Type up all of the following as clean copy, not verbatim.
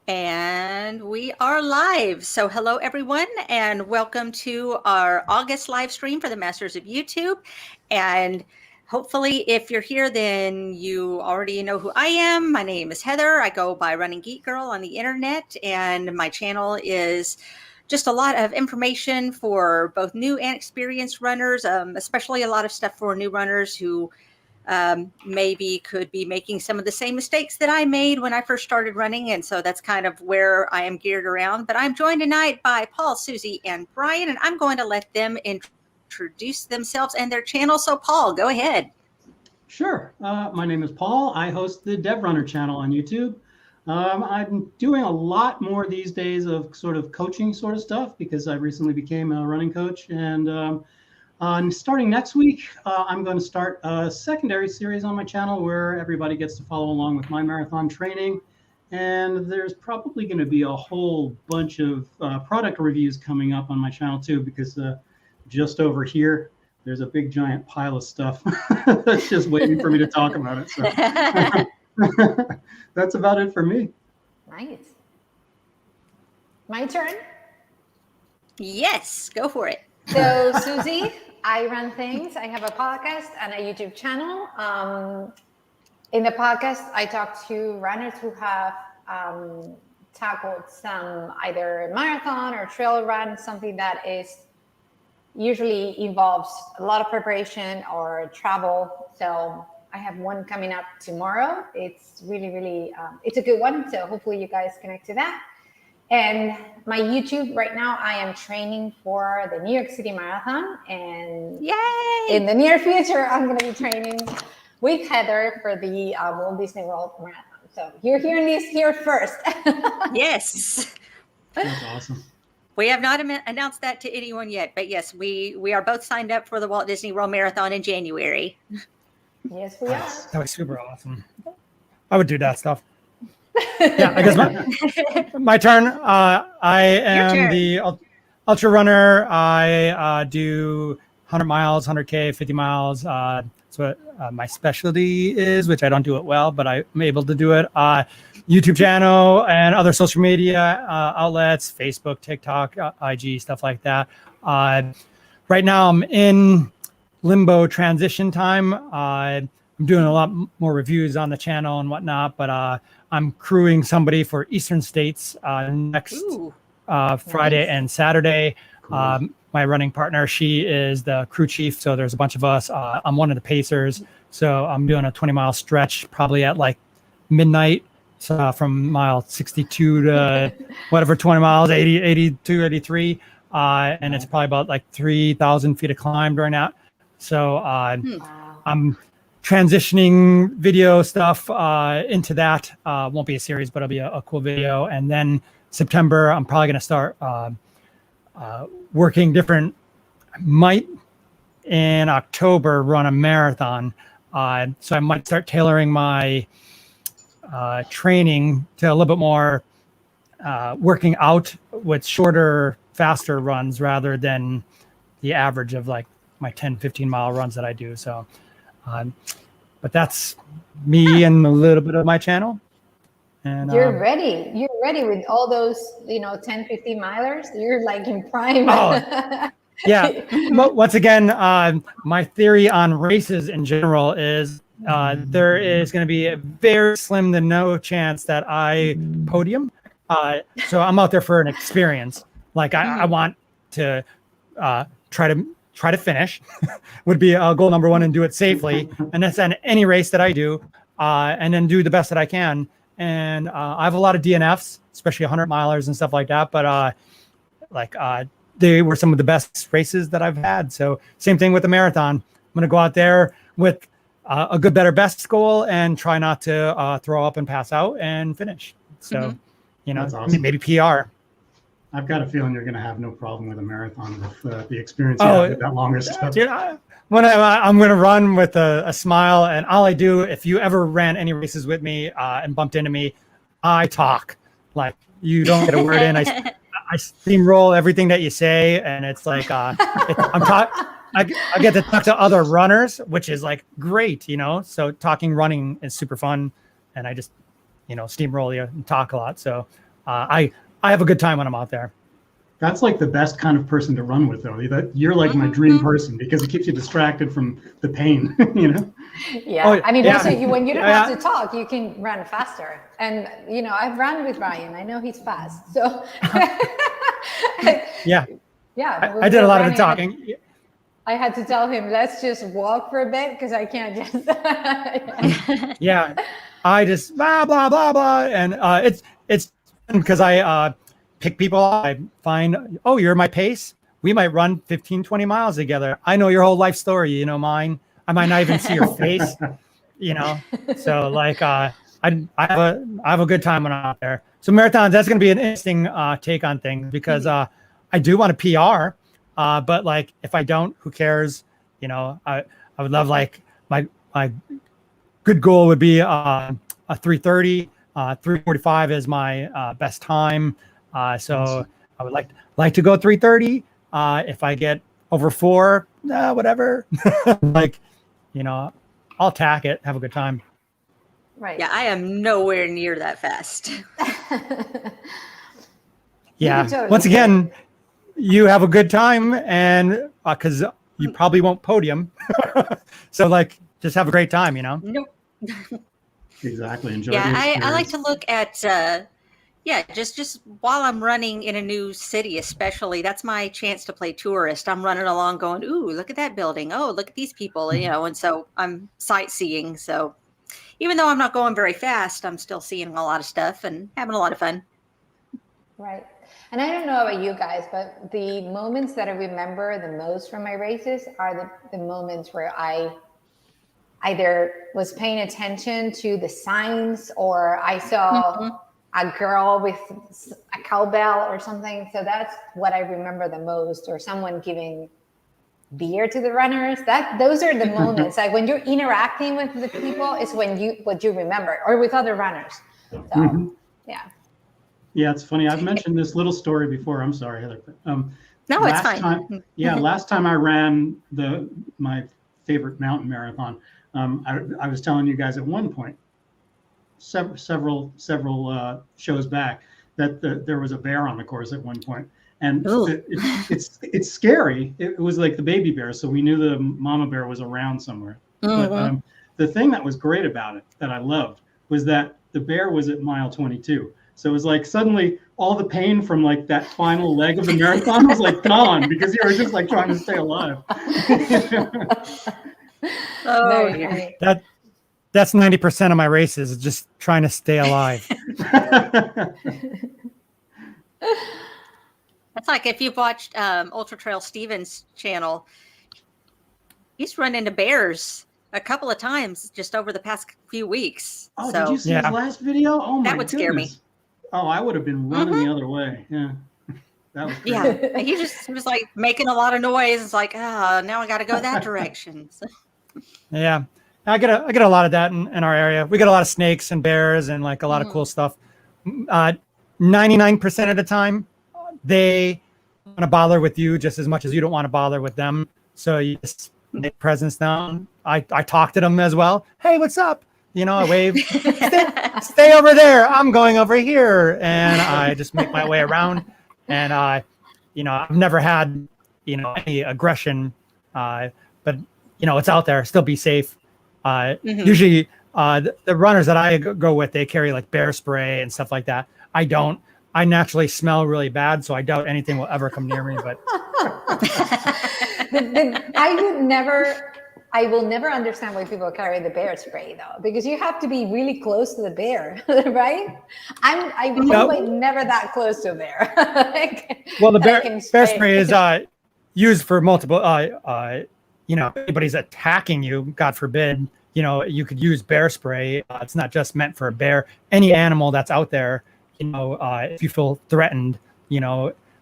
And we are live. So hello, everyone, and welcome to our August live stream for the Masters of YouTube. And hopefully, if you're here, then you already know who I am. My name is Heather. I go by Running Geek Girl on the internet, and my channel is just a lot of information for both new and experienced runners, especially a lot of stuff for new runners who maybe could be making some of the same mistakes that I made when I first started running. And so that's kind of where I am geared around. But I'm joined tonight by Paul, Susie, and Brian, and I'm going to let them introduce themselves and their channel. So Paul, go ahead. Sure. My name is Paul. I host the Dev Runner channel on YouTube. I'm doing a lot more these days of sort of coaching sort of stuff because I recently became a running coach. And starting next week, I'm going to start a secondary series on my channel where everybody gets to follow along with my marathon training. And there's probably going to be a whole bunch of product reviews coming up on my channel too, because just over here, there's a big giant pile of stuff that's just waiting for me to talk about it. So that's about it for me. Nice. My turn? Yes, go for it. So, Susie, I run things. I have a podcast and a YouTube channel. In the podcast, I talk to runners who have tackled some either marathon or trail run, something that is usually involves a lot of preparation or travel. So I have one coming up tomorrow. It's really, it's a good one. So hopefully you guys connect to that. And my YouTube right now, I am training for the New York City Marathon. And Yay! In the near future, I'm going to be training with Heather for the Walt Disney World Marathon. So you're hearing this here first. Yes. That's awesome. We have not announced that to anyone yet, but yes, we are both signed up for the Walt Disney World Marathon in January. Yes, we are. That was super awesome. I would do that stuff. Yeah, I guess my turn. I am the ultra runner. I do 100 miles, 100K, 50 miles. That's what my specialty is, which I don't do it well, but I'm able to do it. YouTube channel and other social media outlets, Facebook, TikTok, IG, stuff like that. Right now I'm in limbo transition time. I'm doing a lot more reviews on the channel and whatnot, but I'm crewing somebody for Eastern States next Friday and Saturday. Cool. My running partner, she is the crew chief. So there's a bunch of us. I'm one of the pacers. So I'm doing a 20-mile stretch probably at like midnight. So from mile 62 to whatever, 20 miles, 80, 82, 83. And it's probably about like 3,000 feet of climb during that. So I'm transitioning video stuff into that. Won't be a series, but it'll be a cool video. And then September, I'm probably going to start working different. Might in October run a marathon. So I might start tailoring my training to a little bit more working out with shorter, faster runs rather than the average of like my 10, 15 mile runs that I do. So, but that's me and a little bit of my channel. And you're ready. You're ready with all those, 10, 15 milers. You're like in prime. Oh, yeah. Once again, my theory on races in general is there is going to be a very slim to no chance that I podium. So I'm out there for an experience. Like I want to try to finish would be goal number one and do it safely. And that's on any race that I do, and then do the best that I can. And I have a lot of DNFs, especially 100 milers and stuff like that. But they were some of the best races that I've had. So same thing with the marathon. I'm going to go out there with a good, better, best goal and try not to throw up and pass out and finish. So, That's awesome. Maybe PR. I've got a feeling you're going to have no problem with a marathon with the experience you have with that longer stuff. Dude, I'm going to run with a smile. And all I do, if you ever ran any races with me and bumped into me, I talk. Like, you don't get a word in. I steamroll everything that you say. And it's like, I get to talk to other runners, which is like great, So talking running is super fun. And I just, steamroll you and talk a lot. So I have a good time when I'm out there. That's like the best kind of person to run with, though. You're like my dream person because it keeps you distracted from the pain, you know? Yeah. Oh, I mean, yeah. also when you don't Yeah. have to talk, you can run faster. And, you know, I've run with Ryan. I know he's fast. So, Yeah. yeah. I did a lot of the talking. I had to tell him, let's just walk for a bit because I can't just. Yeah. I just blah, blah, blah, blah. And it's because I pick people up. I find, oh, you're my pace. We might run 15, 20 miles together. I know your whole life story. You know mine. I might not even see your face, you know? So like, I have a good time when I'm out there. So marathons, that's going to be an interesting take on things because I do want a PR, but like, if I don't, who cares? You know, I would love like my good goal would be a 3:30, 3:45 is my best time. So I would like to go 3:30. If I get over 4, whatever, like, you know, I'll tack it, have a good time. Right. Yeah, I am nowhere near that fast. Yeah. totally Once do. again, you have a good time, and because you probably won't podium, so like just have a great time, you know. Nope. Exactly. Enjoy Yeah, the I like experience. to look at just while I'm running in a new city, especially, that's my chance to play tourist. I'm running along going, ooh, look at that building. Oh, look at these people, you know, and so I'm sightseeing. So even though I'm not going very fast, I'm still seeing a lot of stuff and having a lot of fun. Right. And I don't know about you guys, but the moments that I remember the most from my races are the moments where I either was paying attention to the signs or I saw a girl with a cowbell or something. So that's what I remember the most, or someone giving beer to the runners. Those are the moments. Like when you're interacting with the people is what you remember, or with other runners. So yeah. Yeah, it's funny. I've mentioned this little story before. I'm sorry, Heather. No, it's fine. Last time I ran my favorite mountain marathon, I was telling you guys at one point, several shows back, that there was a bear on the course at one point, and it's scary. It was like the baby bear, so we knew the mama bear was around somewhere. But the thing that was great about it, that I loved, was that the bear was at mile 22. So it was like suddenly all the pain from like that final leg of the marathon was like gone because you were just like trying to stay alive. Oh, dear. That's 90% of my races, is just trying to stay alive. That's like if you've watched Ultra Trail Steven's channel, he's run into bears a couple of times just over the past few weeks. Oh, so did you see his last video? Oh my that would scare me. Oh, I would have been running the other way. Yeah. That was crazy. Yeah, he was like making a lot of noise. It's like, now I got to go that direction. So. Yeah, I get a lot of that in our area. We get a lot of snakes and bears and like a lot of cool stuff. 99% of the time, they want to bother with you just as much as you don't want to bother with them. So you just make presence down. I talk to them as well. Hey, what's up? You know, I wave. Stay over there. I'm going over here, and I just make my way around. And I've never had any aggression, but it's out there. Still be safe. Usually, the runners that I go with, they carry like bear spray and stuff like that. I don't. I naturally smell really bad, so I doubt anything will ever come near me. But I will never understand why people carry the bear spray though, because you have to be really close to the bear, right? I'm never that close to a bear. Well, the bear spray is used for multiple. Anybody's attacking you, God forbid. You could use bear spray. It's not just meant for a bear. Any animal that's out there, if you feel threatened,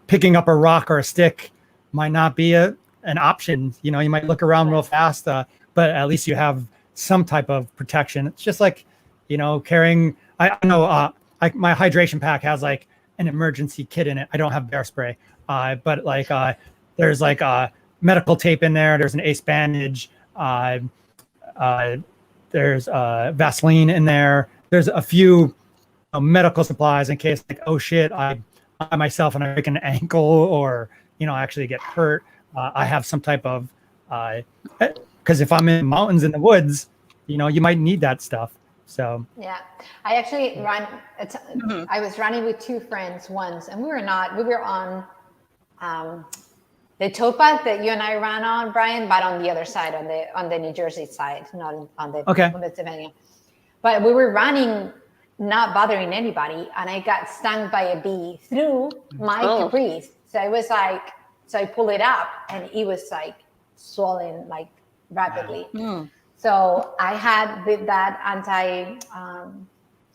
picking up a rock or a stick might not be an option. You might look around real fast, but at least you have some type of protection. It's just like, carrying. I know my hydration pack has like an emergency kit in it. I don't have bear spray, but like there's like medical tape in there. There's an ace bandage. There's Vaseline in there. There's a few medical supplies in case like, oh shit, I myself and I break an ankle or, I actually get hurt. I have some type of, because if I'm in mountains in the woods, you might need that stuff. So yeah, I actually I was running with two friends once, and we were on the towpath that you and I ran on, Brian, but on the other side, on the New Jersey side, not on the Pennsylvania. But we were running, not bothering anybody, and I got stung by a bee through my capris. So I was like, so I pulled it up, and it was like swollen like rapidly. So I had that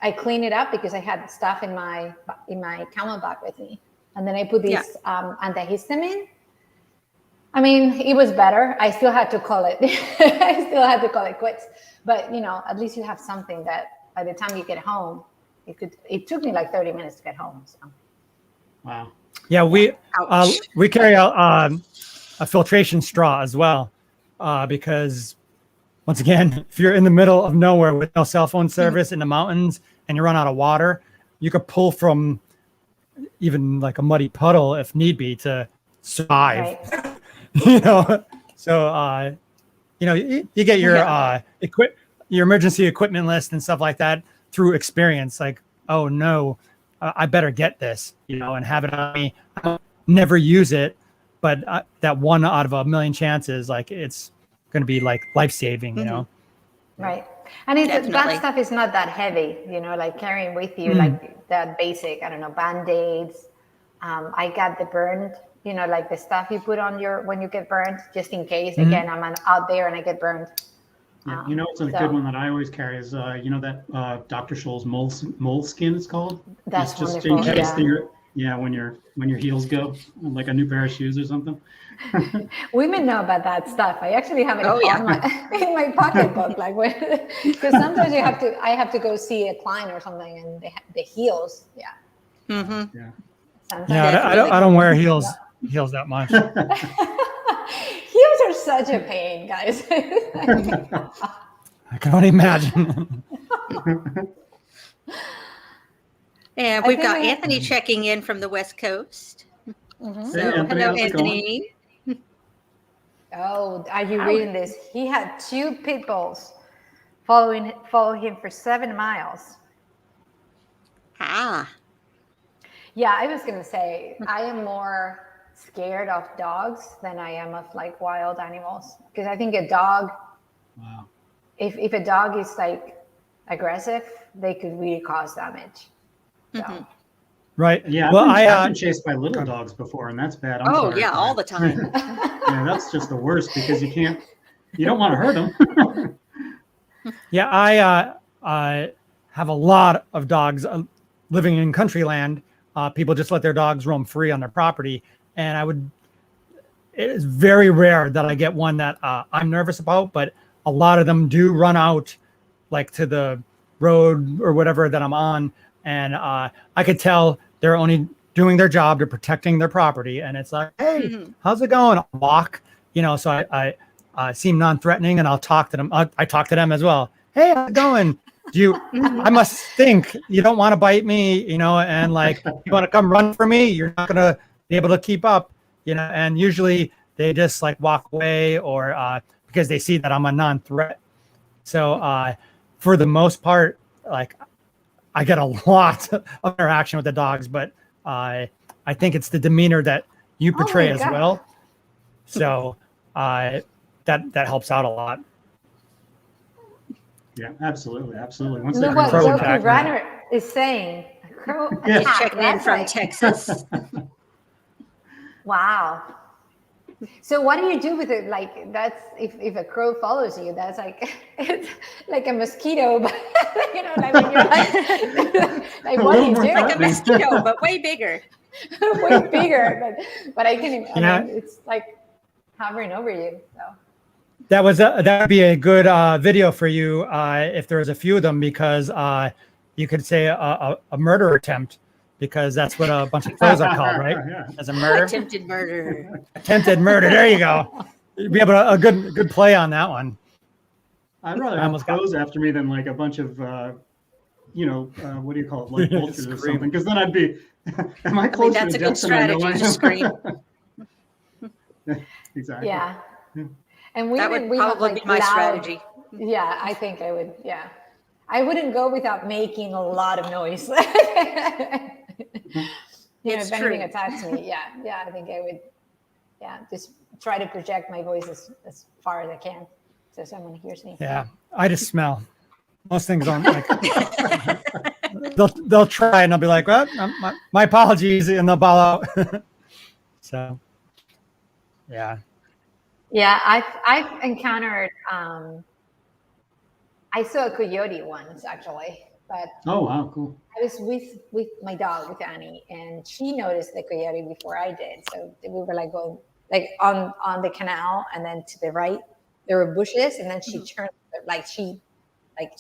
I cleaned it up because I had stuff in my camelback with me, and then I put this antihistamine. I mean, it was better. I still had to call it. I still had to call it quits. But at least you have something that by the time you get home, it took me like 30 minutes to get home. So. Wow. Yeah, we carry out a filtration straw as well, because once again, if you're in the middle of nowhere with no cell phone service in the mountains and you run out of water, you could pull from even like a muddy puddle if need be to survive. Right. So you get your your emergency equipment list and stuff like that through experience. Like, oh no, I better get this, and have it on me. I don't never use it, but that one out of a million chances, like it's going to be like life-saving, Right. And that stuff is not that heavy, like carrying with you, like that basic, I don't know, Band-Aids. I got the burned, like the stuff you put on when you get burned, just in case, again, I'm out there and I get burned. Yeah, it's a good one that I always carry is, that Dr. Scholl's moleskin it's called. That's it's just wonderful. in case when your heels go, like a new pair of shoes or something. Women know about that stuff. I actually have it in my pocketbook, like because sometimes I have to go see a client or something, and the heels, I don't wear heels that much. Heels are such a pain, guys. I can only imagine. And we've got Anthony checking in from the West Coast. So hello, Anthony. Oh, are you reading this? He had 2 pit bulls follow him for 7 miles. Yeah, I was gonna say I am more scared of dogs than I am of like wild animals, because I think a dog, if a dog is like aggressive, they could really cause damage. So. Right. Yeah. Well, I've been chased by little dogs before, and that's bad. I'm sorry, all the time. Yeah, that's just the worst because you don't want to hurt them. Yeah, I have a lot of dogs living in country land. People just let their dogs roam free on their property, and it is very rare that I get one that I'm nervous about, but a lot of them do run out like to the road or whatever that I'm on. And I could tell they're only doing their job to protecting their property. And it's like, hey, how's it going? I'll walk, so I seem non-threatening, and I'll talk to them. I talk to them as well. Hey, how's it going? I must think you don't want to bite me, and like, you want to come run for me? You're not going to be able to keep up, and usually they just like walk away or because they see that I'm a non-threat. So for the most part, like, I get a lot of interaction with the dogs, but I think it's the demeanor that you portray as well. So that helps out a lot. Yeah, absolutely. Look what Loki Runner is saying. A crow attack. Checking in from Texas. Wow. So what do you do with it? Like, that's if a crow follows you, that's like, it's like a mosquito, but like when you're like what do you do? Like a mosquito, but way bigger. Way bigger, but I can imagine it's like hovering over you. So that would be a good video for you if there was a few of them, because you could say a murder attempt, because that's what a bunch of crows are called, right? As a murder. Attempted murder. Attempted murder. There you go. You'd be able to a good play on that one. I'd rather have crows after me than like a bunch of what do you call it, like vultures or Scream. something? Because then I'd be, am I closer that's to a good death than I know strategy I to am? scream. Exactly. Yeah. Yeah. And That would we have probably like be my loud, strategy. Yeah, I think I would. Yeah, I wouldn't go without making a lot of noise. It's if anything true. attacks me, yeah, I think I would. Yeah, just try to project my voice as far as I can, so someone hears me. Yeah, I just smell. Most things aren't like. they'll try and I'll be like, well, my apologies, and they'll bow out. So, yeah. Yeah, I've encountered. I saw a coyote once actually, but Oh, wow, cool. I was with my dog, with Annie, and she noticed the coyote before I did. So we were like going like on the canal, and then to the right there were bushes, and then she turned like she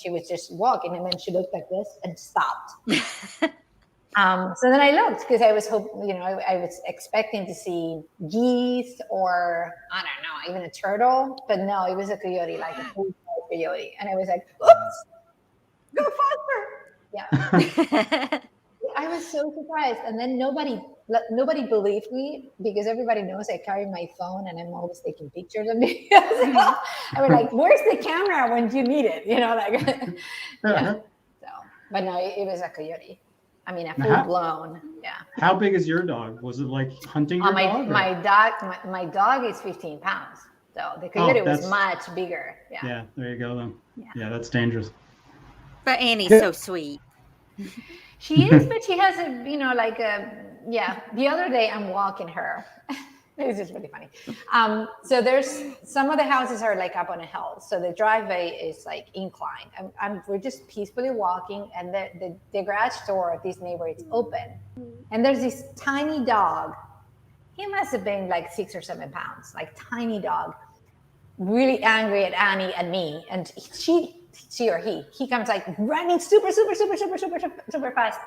was just walking, and then she looked like this and stopped. So then I looked because I was I was expecting to see geese or I don't know, even a turtle, but no, it was a coyote, like a full coyote, and I was like, "Oops, go faster!" Yeah, I was so surprised, and then nobody believed me because everybody knows I carry my phone and I'm always taking pictures of me. I was like, "Where's the camera when you need it?" Yeah. So, but no, it was a coyote. I mean, a full blown. Yeah. How big is your dog? Was it like hunting your dog? My dog is 15 pounds. So the coyote was much bigger. Yeah. Yeah, there you go then. Yeah, that's dangerous. But Annie's so sweet. She is, but she has the other day I'm walking her. It's just really funny. So there's some of the houses are like up on a hill. So the driveway is like inclined. We're just peacefully walking, and the garage door of this neighbor is open. And there's this tiny dog. He must have been like 6 or 7 pounds, like tiny dog, really angry at Annie and me. And he comes like running super fast.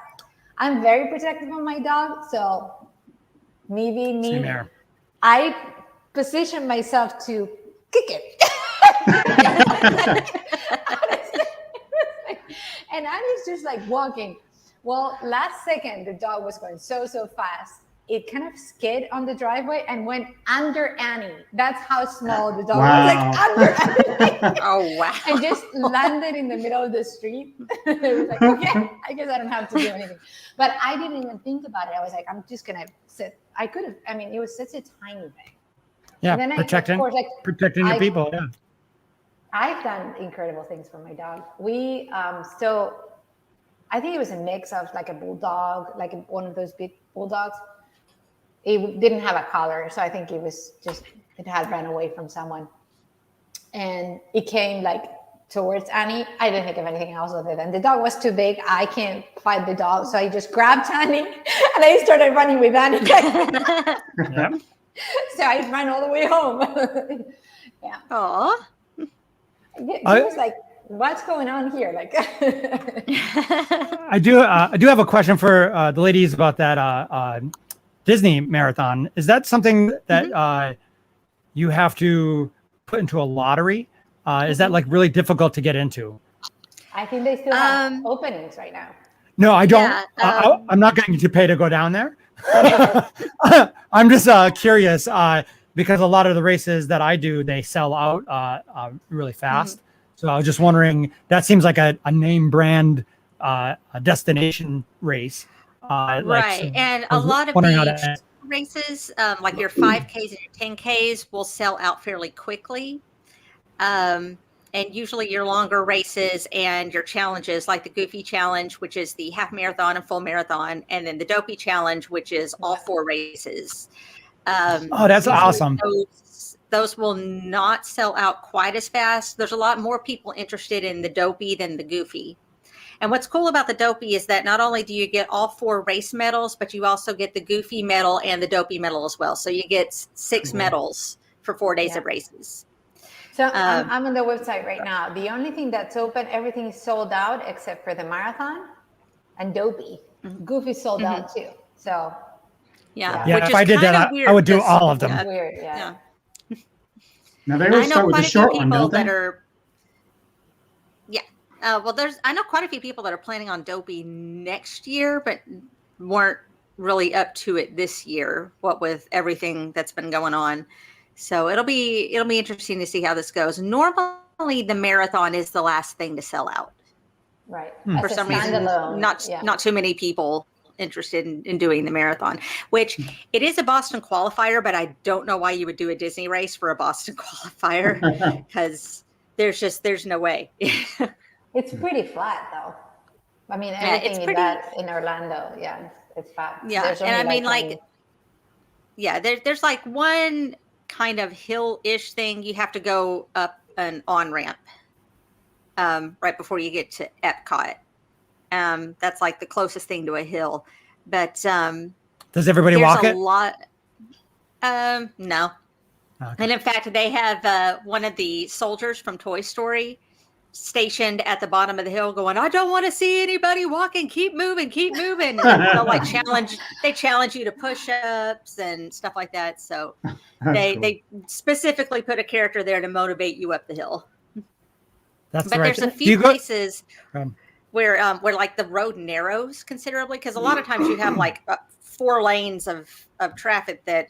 I'm very protective of my dog. So me. I position myself to kick it. And Annie's just like walking. Well, last second, the dog was going so fast. It kind of skid on the driveway and went under Annie. That's how small the dog was, like under Annie. Oh, wow. And just landed in the middle of the street. It was like, okay, I guess I don't have to do anything. But I didn't even think about it. I was like, I'm just going to sit. I could have, it was such a tiny thing. Yeah, protecting your people, yeah. I've done incredible things for my dog. We I think it was a mix of like a bulldog, like one of those big bulldogs. It didn't have a collar, so I think it had ran away from someone. And it came like towards Annie. I didn't think of anything else other than the dog was too big. I can't fight the dog, so I just grabbed Annie and I started running with Annie. Yeah. So I ran all the way home. Yeah. Aw. I was like, what's going on here? Like, I do have a question for the ladies about that Disney marathon. Is that something that you have to put into a lottery? Is that like really difficult to get into? I think they still have openings right now. No, I don't. Yeah, I'm not going to pay to go down there. I'm just curious because a lot of the races that I do, they sell out really fast. So I was just wondering, that seems like a name brand a destination race. Right. So and a lot of the races, like your 5Ks and your 10Ks will sell out fairly quickly. And usually your longer races and your challenges, like the Goofy Challenge, which is the half marathon and full marathon, and then the Dopey Challenge, which is all 4 races. That's awesome. Those will not sell out quite as fast. There's a lot more people interested in the Dopey than the Goofy. And what's cool about the Dopey is that not only do you get all 4 race medals, but you also get the Goofy medal and the Dopey medal as well. So you get 6 medals for 4 days of races. So I'm on the website right now. The only thing that's open, everything is sold out except for the marathon and Dopey. Goofy sold out too. So yeah. If I did that, I would do all of them. That's weird. Yeah. Now they always start with the short one, don't they? Well, I know quite a few people that are planning on Dopey next year, but weren't really up to it this year, what with everything that's been going on. So it'll be interesting to see how this goes. Normally the marathon is the last thing to sell out. Right. For some reason, not too many people interested in doing the marathon, which it is a Boston qualifier, but I don't know why you would do a Disney race for a Boston qualifier, because there's no way. It's pretty flat though. I mean, everything in Orlando, it's flat. Yeah, and I mean, there's like one kind of hill-ish thing. You have to go up an on-ramp right before you get to Epcot. That's like the closest thing to a hill. But does everybody walk it? A lot. No. Okay. And in fact, they have one of the soldiers from Toy Story stationed at the bottom of the hill going, I don't want to see anybody walking, keep moving. And they'll like challenge you to push-ups and stuff like that. So they specifically put a character there to motivate you up the hill. But there's a few places where like the road narrows considerably, because a lot of times you have like 4 lanes of traffic that,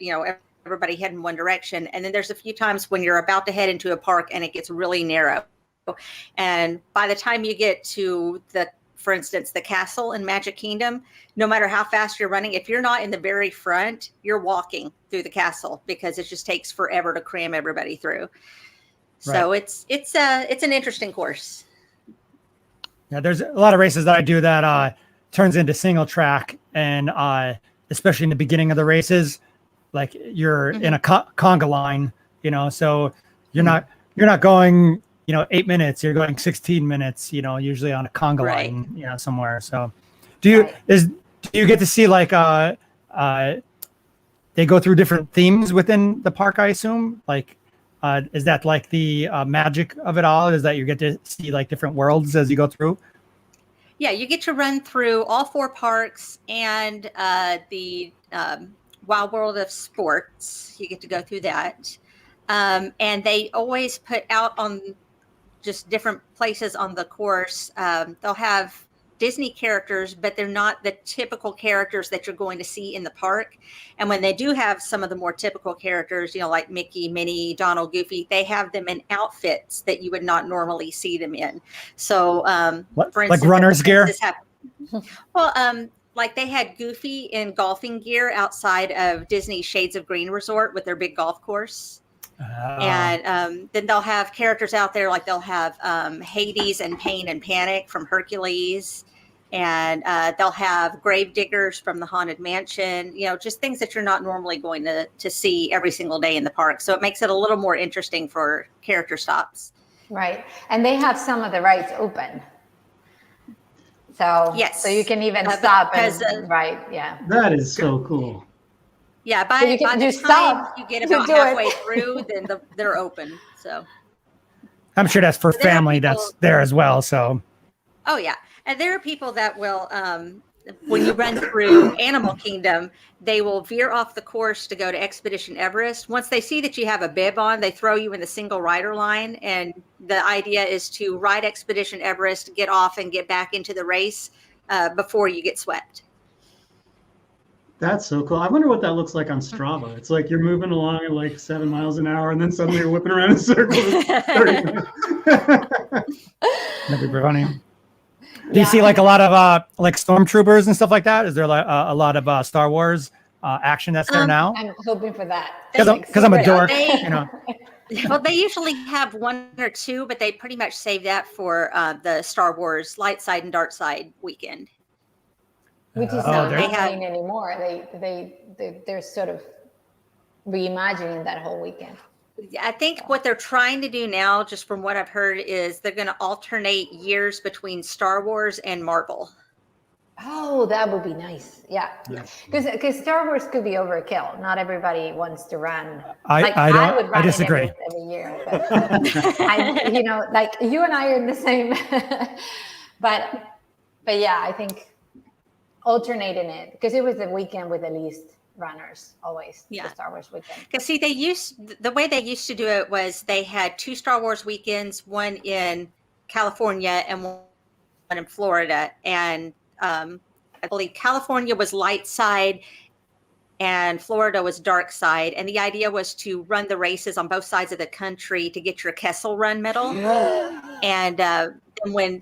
everybody head in one direction. And then there's a few times when you're about to head into a park and it gets really narrow. And by the time you get to for instance, the castle in Magic Kingdom, no matter how fast you're running, if you're not in the very front, you're walking through the castle because it just takes forever to cram everybody through. So it's an interesting course. Yeah, there's a lot of races that I do that turns into single track, and especially in the beginning of the races, like you're in a conga line, so you're not going 8 minutes, you're going 16 minutes, usually on a conga line, somewhere. So do you get to see like they go through different themes within the park, I assume? Like is that like the magic of it all, is that you get to see like different worlds as you go through? Yeah, you get to run through all 4 parks and the Wild World of Sports. You get to go through that. And they always put out on just different places on the course. They'll have Disney characters, but they're not the typical characters that you're going to see in the park. And when they do have some of the more typical characters, like Mickey, Minnie, Donald, Goofy, they have them in outfits that you would not normally see them in. So, for instance, like runner's gear? Like they had Goofy in golfing gear outside of Disney Shades of Green Resort with their big golf course. And then they'll have characters out there, like they'll have Hades and Pain and Panic from Hercules, and they'll have grave diggers from the Haunted Mansion, just things that you're not normally going to see every single day in the park. So it makes it a little more interesting for character stops. Right. And they have some of the rides open. So, yes. So you can even stop and ride. Yeah. That is so cool. Yeah, by the time you get about halfway through, then they're open. So I'm sure that's for family that's there as well. So. Oh yeah, and there are people that will, when you run through Animal Kingdom, they will veer off the course to go to Expedition Everest. Once they see that you have a bib on, they throw you in the single rider line, and the idea is to ride Expedition Everest, get off, and get back into the race before you get swept. That's so cool. I wonder what that looks like on Strava. It's like you're moving along at like 7 miles an hour, and then suddenly you're whipping around in circles. That'd be funny. Do you see like a lot of like stormtroopers and stuff like that? Is there like a lot of Star Wars action that's there now? I'm hoping for that. Because I'm a dork, Well, they usually have 1 or 2, but they pretty much save that for the Star Wars light side and dark side weekend. Which is not happening anymore. They're sort of reimagining that whole weekend. I think what they're trying to do now, just from what I've heard, is they're going to alternate years between Star Wars and Marvel. Oh, that would be nice. Yeah. Because Star Wars could be overkill. Not everybody wants to run. I disagree. Every year. But like you and I are in the same. but yeah, I think alternating it, because it was the weekend with the least runners always. The Star Wars weekend. Because see, the way they used to do it was they had 2 Star Wars weekends, one in California and one in Florida. And I believe California was light side and Florida was dark side. And the idea was to run the races on both sides of the country to get your Kessel Run medal. And when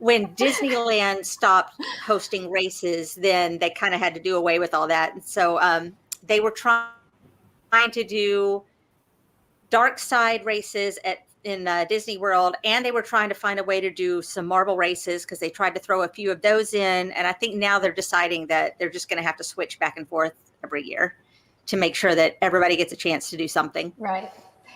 Disneyland stopped hosting races, then they kind of had to do away with all that. And so they were trying to do dark side races in Disney World, and they were trying to find a way to do some marble races because they tried to throw a few of those in. And I think now they're deciding that they're just going to have to switch back and forth every year to make sure that everybody gets a chance to do something. Right.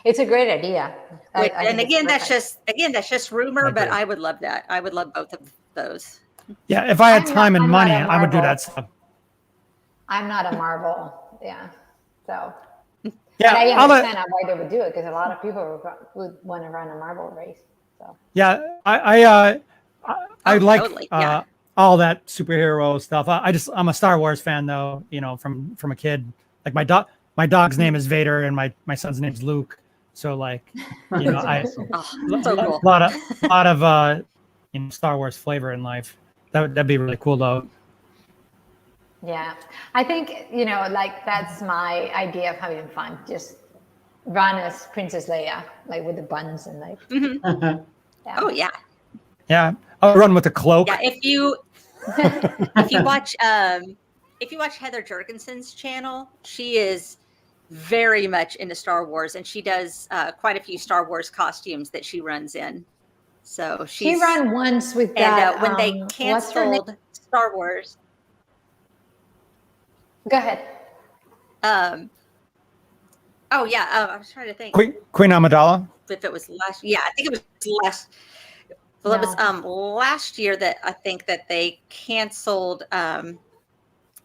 It's a great idea. And again, that's just rumor, but I would love that. I would love both of those. Yeah, if I had time and money, I would do that stuff. I'm not a marble. Yeah. So. Yeah, but I understand why they would do it because a lot of people would want to run a marble race. So. Yeah, I like totally. all that superhero stuff. I'm a Star Wars fan though. You know, from a kid. Like my dog's name is Vader, and my son's name is Luke. So like, you know, so cool. a lot of Star Wars flavor in life. That'd be really cool though. Yeah, I think, like that's my idea of having fun. Just run as Princess Leia, like with the buns and like. Mm-hmm. Yeah. Oh yeah. Yeah, I'll run with a cloak. Yeah, if you watch Heather Jurgensen's channel, she is very much into Star Wars, and she does quite a few Star Wars costumes that she runs in. So she ran once with that. When they canceled Star Wars. Go ahead. Oh yeah. I was trying to think. Queen Amidala. If it was last, yeah, I think it was last. Well, it was last year that I think that they canceled.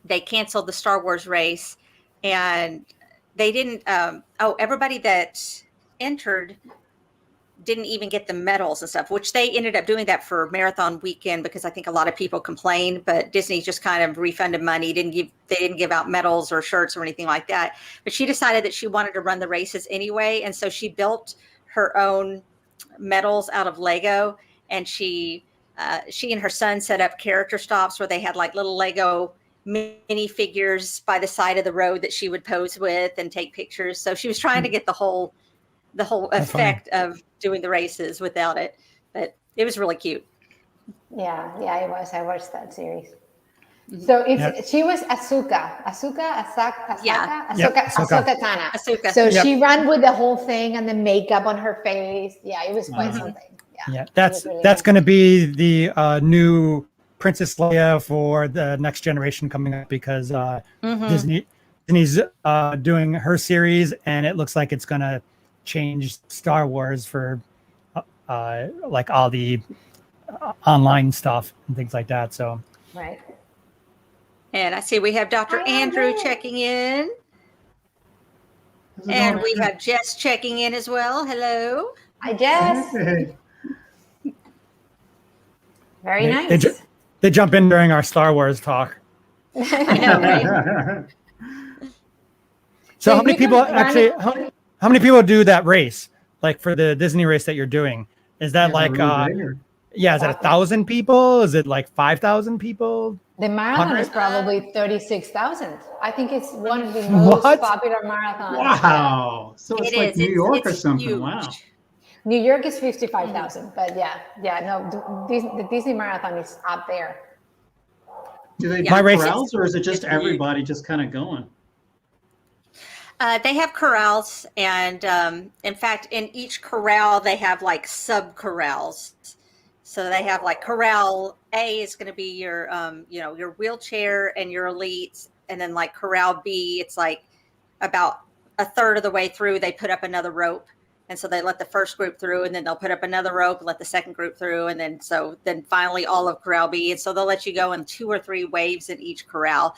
They canceled the Star Wars race, and they didn't. Everybody that entered didn't even get the medals and stuff, which they ended up doing that for marathon weekend because I think a lot of people complained, but Disney just kind of refunded money. They didn't give out medals or shirts or anything like that. But she decided that she wanted to run the races anyway. And so she built her own medals out of Lego, and she and her son set up character stops where they had like little Lego mini figures by the side of the road that she would pose with and take pictures. So she was trying to get the whole effect of doing the races without it, but it was really cute. Yeah, it was. I watched that series. So she was Ahsoka Tana. Ahsoka. So she ran with the whole thing and the makeup on her face. Yeah, it was quite something. Yeah, that's going to be the new Princess Leia for the next generation coming up because Disney's doing her series, and it looks like it's going to change Star Wars for like all the online stuff and things like that. So right. And I see we have Dr. Andrew checking in. And we have Jess checking in as well. Hello. Hi, Jess. Hey. Very nice. They jump in during our Star Wars talk. I know, right? So how many people actually? How many people do that race? Like for the Disney race that you're doing, is that is it 1,000 people? Is it like 5,000 people? The marathon is probably 36,000. I think it's one of the most popular marathons. Wow! So it's like New York or something. Huge. Wow. New York is 55,000, but the Disney Marathon is up there. Do they have corrals, or is it just everybody just kind of going? They have corrals, and in fact, in each corral they have like sub corrals. So they have like corral A is going to be your your wheelchair and your elites, and then like corral B, it's like about a third of the way through they put up another rope. And so they let the first group through, and then they'll put up another rope, let the second group through, and then finally all of corral B. And so they'll let you go in 2 or 3 waves in each corral.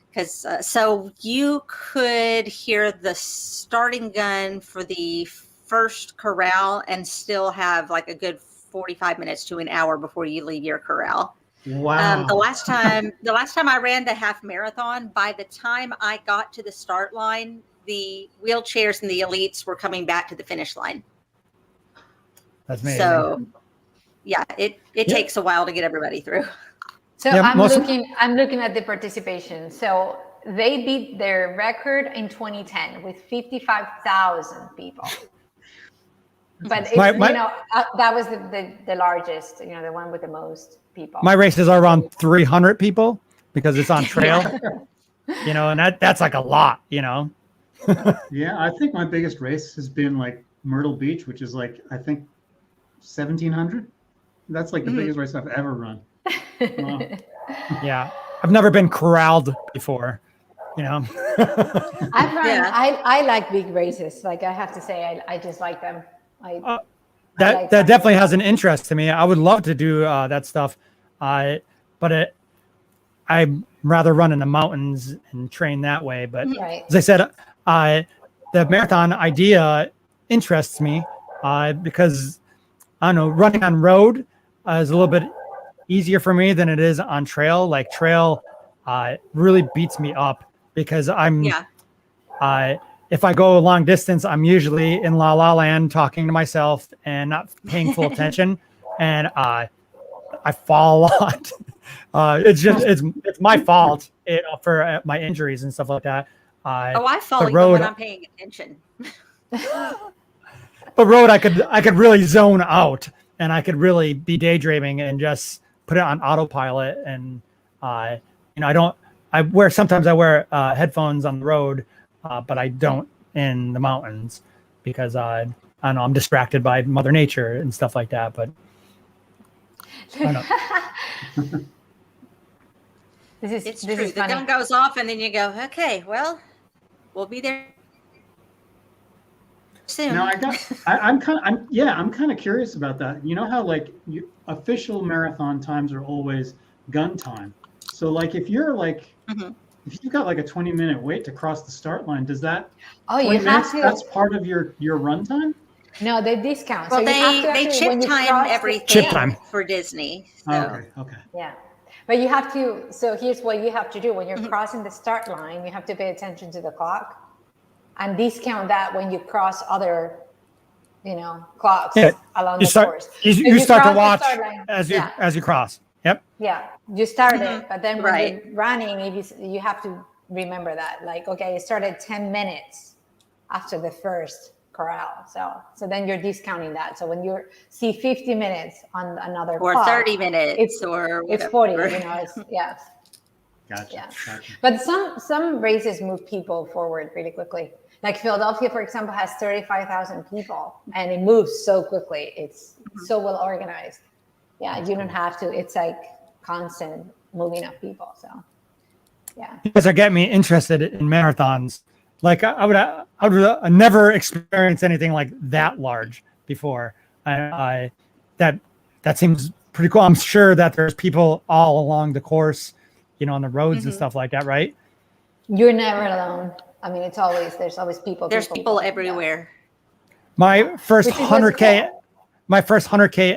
Because so you could hear the starting gun for the first corral and still have like a good 45 minutes to an hour before you leave your corral. Wow. The last time I ran the half marathon, by the time I got to the start line, the wheelchairs and the elites were coming back to the finish line. That's amazing. So yeah, it Yeah. takes a while to get everybody through. So Yeah, I'm most- looking at the participation. So they beat their record in 2010 with 55,000 people. But it's, that was the largest, the one with the most people. My races are around 300 people because it's on trail, and that's like a lot, Yeah, I think my biggest race has been like Myrtle Beach, which is like, I think 1,700. That's like the biggest race I've ever run. Wow. Yeah. I've never been corralled before, I've run, I like big races. Like I have to say, I just like them. That definitely has an interest to me. I would love to do that stuff. But I'd rather run in the mountains and train that way. But as I said, the marathon idea interests me because, I don't know, running on road is a little bit easier for me than it is on trail. Like trail really beats me up because if I go a long distance, I'm usually in la la land talking to myself and not paying full attention. And I fall a lot. It's my fault for my injuries and stuff like that. I fall even when I'm paying attention. But road, I could really zone out and I could really be daydreaming and just put it on autopilot. And sometimes I wear headphones on the road, but I don't in the mountains because I don't know, I'm distracted by Mother Nature and stuff like that. But I don't know. It's true. The gun goes off, and then you go, okay, well, we'll be there soon. Now I'm kind of curious about that. You know how like official marathon times are always gun time. So like if you're like if you've got like a 20-minute wait to cross the start line, does that you have to, that's part of your run time? No, they discount. Well, so they chip time everything for Disney. So. Okay. Yeah. But you have to, so here's what you have to do. When you're crossing the start line, you have to pay attention to the clock and discount that when you cross other, clocks along the course. You start to watch as you cross. Yep. Yeah, you started, but then when you're running, you have to remember that. Like, okay, it started 10 minutes after the first corral. So then you're discounting that. So when you see 50 minutes on another or clock, 30 minutes it's 40. Gotcha. But some races move people forward really quickly. Like Philadelphia, for example, has 35,000 people, and it moves so quickly. It's so well organized. Yeah, you don't have to. It's like constant moving of people. So, yeah. You guys are getting me interested in marathons. Like I would never experience anything like that large before. That seems pretty cool. I'm sure that there's people all along the course, on the roads and stuff like that, right? You're never alone. I mean, there's always people. There's people everywhere. My first 100K,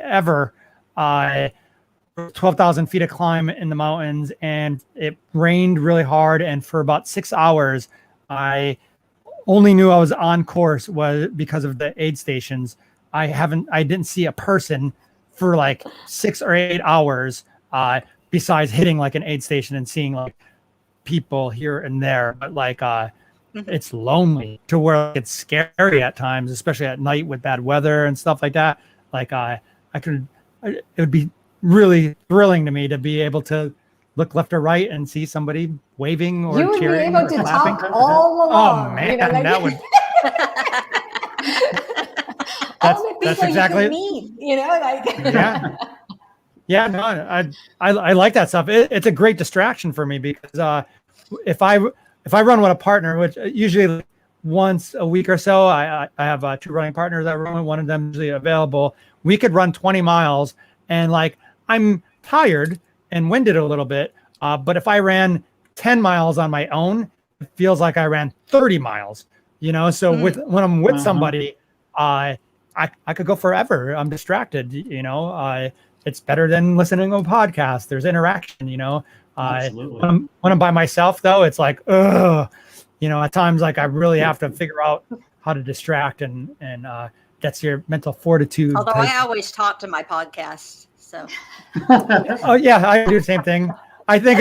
ever. 12,000 feet of climb in the mountains, and it rained really hard. And for about 6 hours, I only knew I was on course was because of the aid stations. I didn't see a person for like 6 or 8 hours, besides hitting like an aid station and seeing like people here and there. But like, it's lonely to where it's scary at times, especially at night with bad weather and stuff like that. Like, it would be really thrilling to me to be able to look left or right and see somebody waving or cheering. You would be able to clapping. talk all along. Oh man, that would. That's exactly. You meet, Yeah. No, I like that stuff. It's a great distraction for me because if I run with a partner, which usually once a week or so, I have 2 running partners that run. One of them is usually available. We could run 20 miles, and like I'm tired and winded a little bit. But if I ran 10 miles on my own, it feels like I ran 30 miles. So when I'm with somebody, I could go forever. I'm distracted. It's better than listening to a podcast. There's interaction. When I'm by myself, though, it's like, ugh. At times, like I really have to figure out how to distract and that's your mental fortitude. Although type. I always talk to my podcast, so. Oh yeah, I do the same thing. I think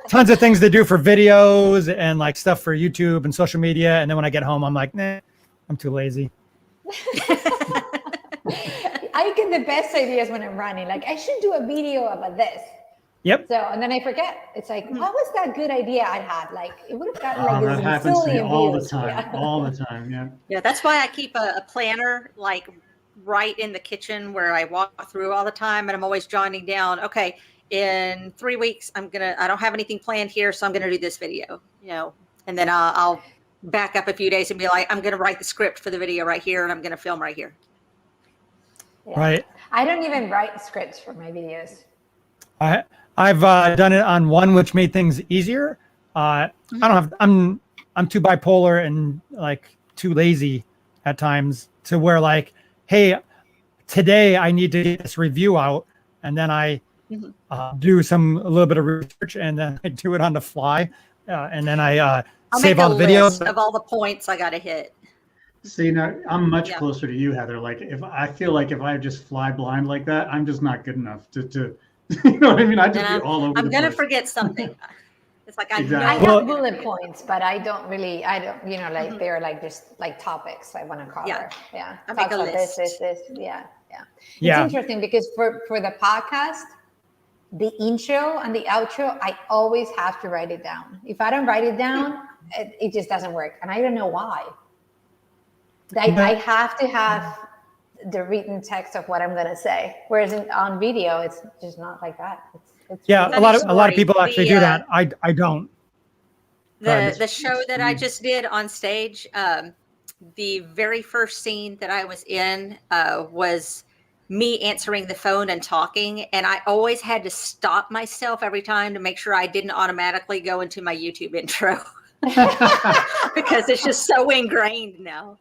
tons of things to do for videos and like stuff for YouTube and social media. And then when I get home, I'm like, nah, I'm too lazy. I get the best ideas when I'm running. Like, I should do a video about this. Yep. So, and then I forget. It's like, what was that good idea I had? Like, it would have gotten like that a happens to me zillion all the views. time, Yeah. all the time. Yeah. Yeah, that's why I keep a planner like right in the kitchen where I walk through all the time, and I'm always jotting down, okay, in 3 weeks I don't have anything planned here, so I'm gonna do this video, and then I'll back up a few days and be like, I'm gonna write the script for the video right here, and I'm gonna film right here. Yeah. Right. I don't even write scripts for my videos. I've done it on one, which made things easier. I don't have. I'm too bipolar and like too lazy at times to where like, hey, today I need to get this review out, and then I do a little bit of research, and then I do it on the fly, and then I I'll save make all a the videos list of all the points I gotta hit. See, now I'm much closer to you, Heather. Like, if I feel like if I just fly blind like that, I'm just not good enough to you know what I mean? I just be all over. I'm the gonna place. forget something. It's like I Exactly. know. I have bullet points, but I don't, like they're like just like topics I want to cover. Yeah. I make a list. This. Yeah. Yeah. It's interesting because for the podcast, the intro and the outro, I always have to write it down. If I don't write it down, it just doesn't work. And I don't know why. I have to have the written text of what I'm going to say. Whereas on video, it's just not like that. It's Yeah, Funny a lot of story. people actually do that. I don't. The show that I just did on stage, the very first scene that I was in was me answering the phone and talking, and I always had to stop myself every time to make sure I didn't automatically go into my YouTube intro because it's just so ingrained now.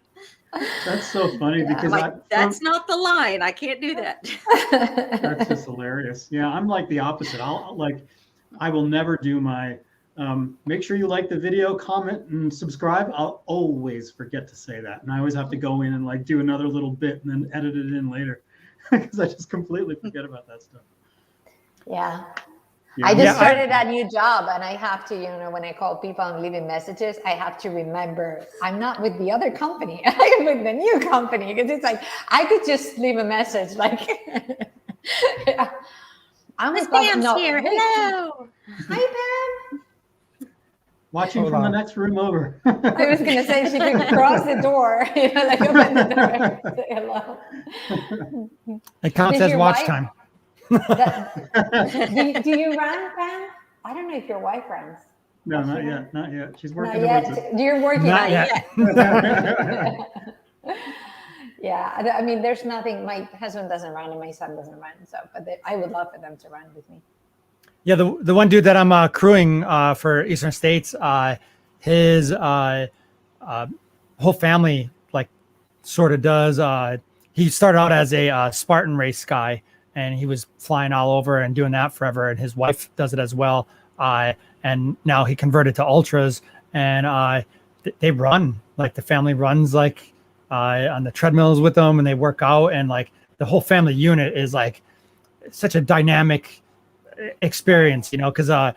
That's so funny because Like, that's not the line. I can't do that. that's just hilarious. Yeah, I'm like the opposite. I will never do my make sure you like the video, comment, and subscribe. I'll always forget to say that, and I always have to go in and like do another little bit and then edit it in later because I just completely forget about that stuff. Yeah. Yeah. I just started a new job, and I have to, when I call people and leaving messages, I have to remember I'm not with the other company. I'm with the new company, because it's like I could just leave a message like, I'm Miss Pam's here. Hello. Hi, Pam. Watching from the next room over. I was going to say she could cross the door, like open the door, say hello. It counts Does as your watch wife- time. Do you run, Pam? I don't know if your wife runs. No, not yet. Not yet. She's Not working towards it. yet. You're working Not on yet. it. Yeah, I mean, there's nothing. My husband doesn't run and my son doesn't run, so I would love for them to run with me. Yeah, the one dude that I'm crewing for Eastern States, his whole family like sort of does. He started out as a Spartan race guy, and he was flying all over and doing that forever. And his wife does it as well. And now he converted to ultras, and they run, like the family runs like on the treadmills with them, and they work out, and like the whole family unit is like such a dynamic experience, because a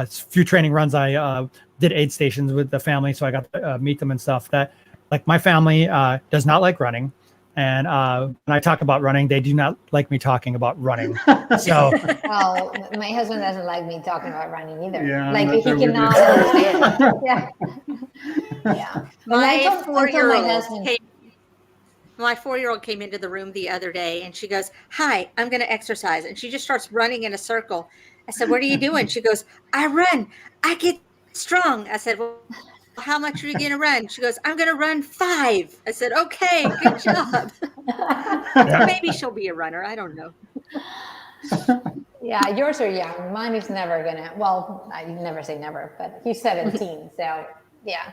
few training runs I did aid stations with the family, so I got to meet them and stuff. That like my family does not like running. And when I talk about running, they do not like me talking about running. So, Well, my husband doesn't like me talking about running either. Yeah, like I'm he not there with cannot you. understand it. Yeah. Yeah. My I told my 4-year-old husband- came. My 4-year-old came into the room the other day, and she goes, "Hi, I'm going to exercise," and she just starts running in a circle. I said, "What are you doing?" She goes, "I run. I get strong." I said, "Well, how much are you going to run?" She goes, "I'm going to run 5." I said, "Okay, good job." Maybe she'll be a runner. I don't know. Yeah, yours are young. Mine is never gonna. Well, I never say never, but he's 17, so yeah.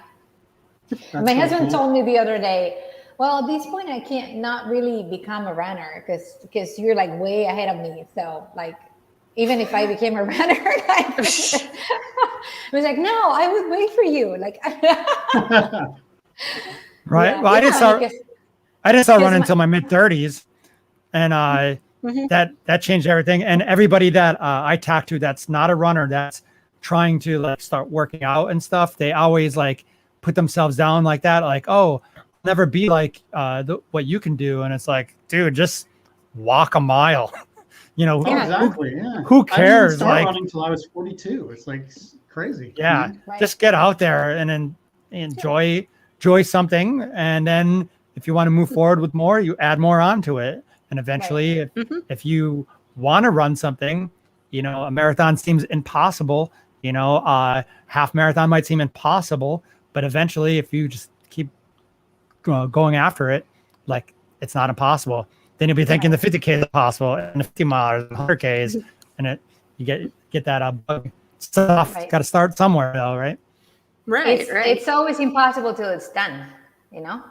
That's My so husband cool. told me the other day, well, at this point, I can't not really become a runner because you're like way ahead of me. So like, even if I became a runner, I was like, no, I would wait for you. Like, right. yeah, Well, I did yeah, start. because- I didn't start Because running until my mid-30s, and that changed everything. And everybody that I talk to that's not a runner, that's trying to like start working out and stuff, they always like put themselves down like that, like, oh, I'll never be like what you can do. And it's like, dude, just walk a mile. You know, Oh, exactly. Yeah. who I didn't cares? start Like, running until I was 42. It's like crazy. yeah, Right. just get out there and then enjoy something, and then if you want to move forward with more, you add more onto it, and eventually, if you want to run something, you know, a marathon seems impossible. You know, half marathon might seem impossible, but eventually, if you just keep going after it, like it's not impossible. Then you'll be thinking the 50K is possible, and the 50 miles, and 100Ks, and you get that bug. Stuff. Got to start somewhere, though, right? Right. It's always impossible till it's done, you know?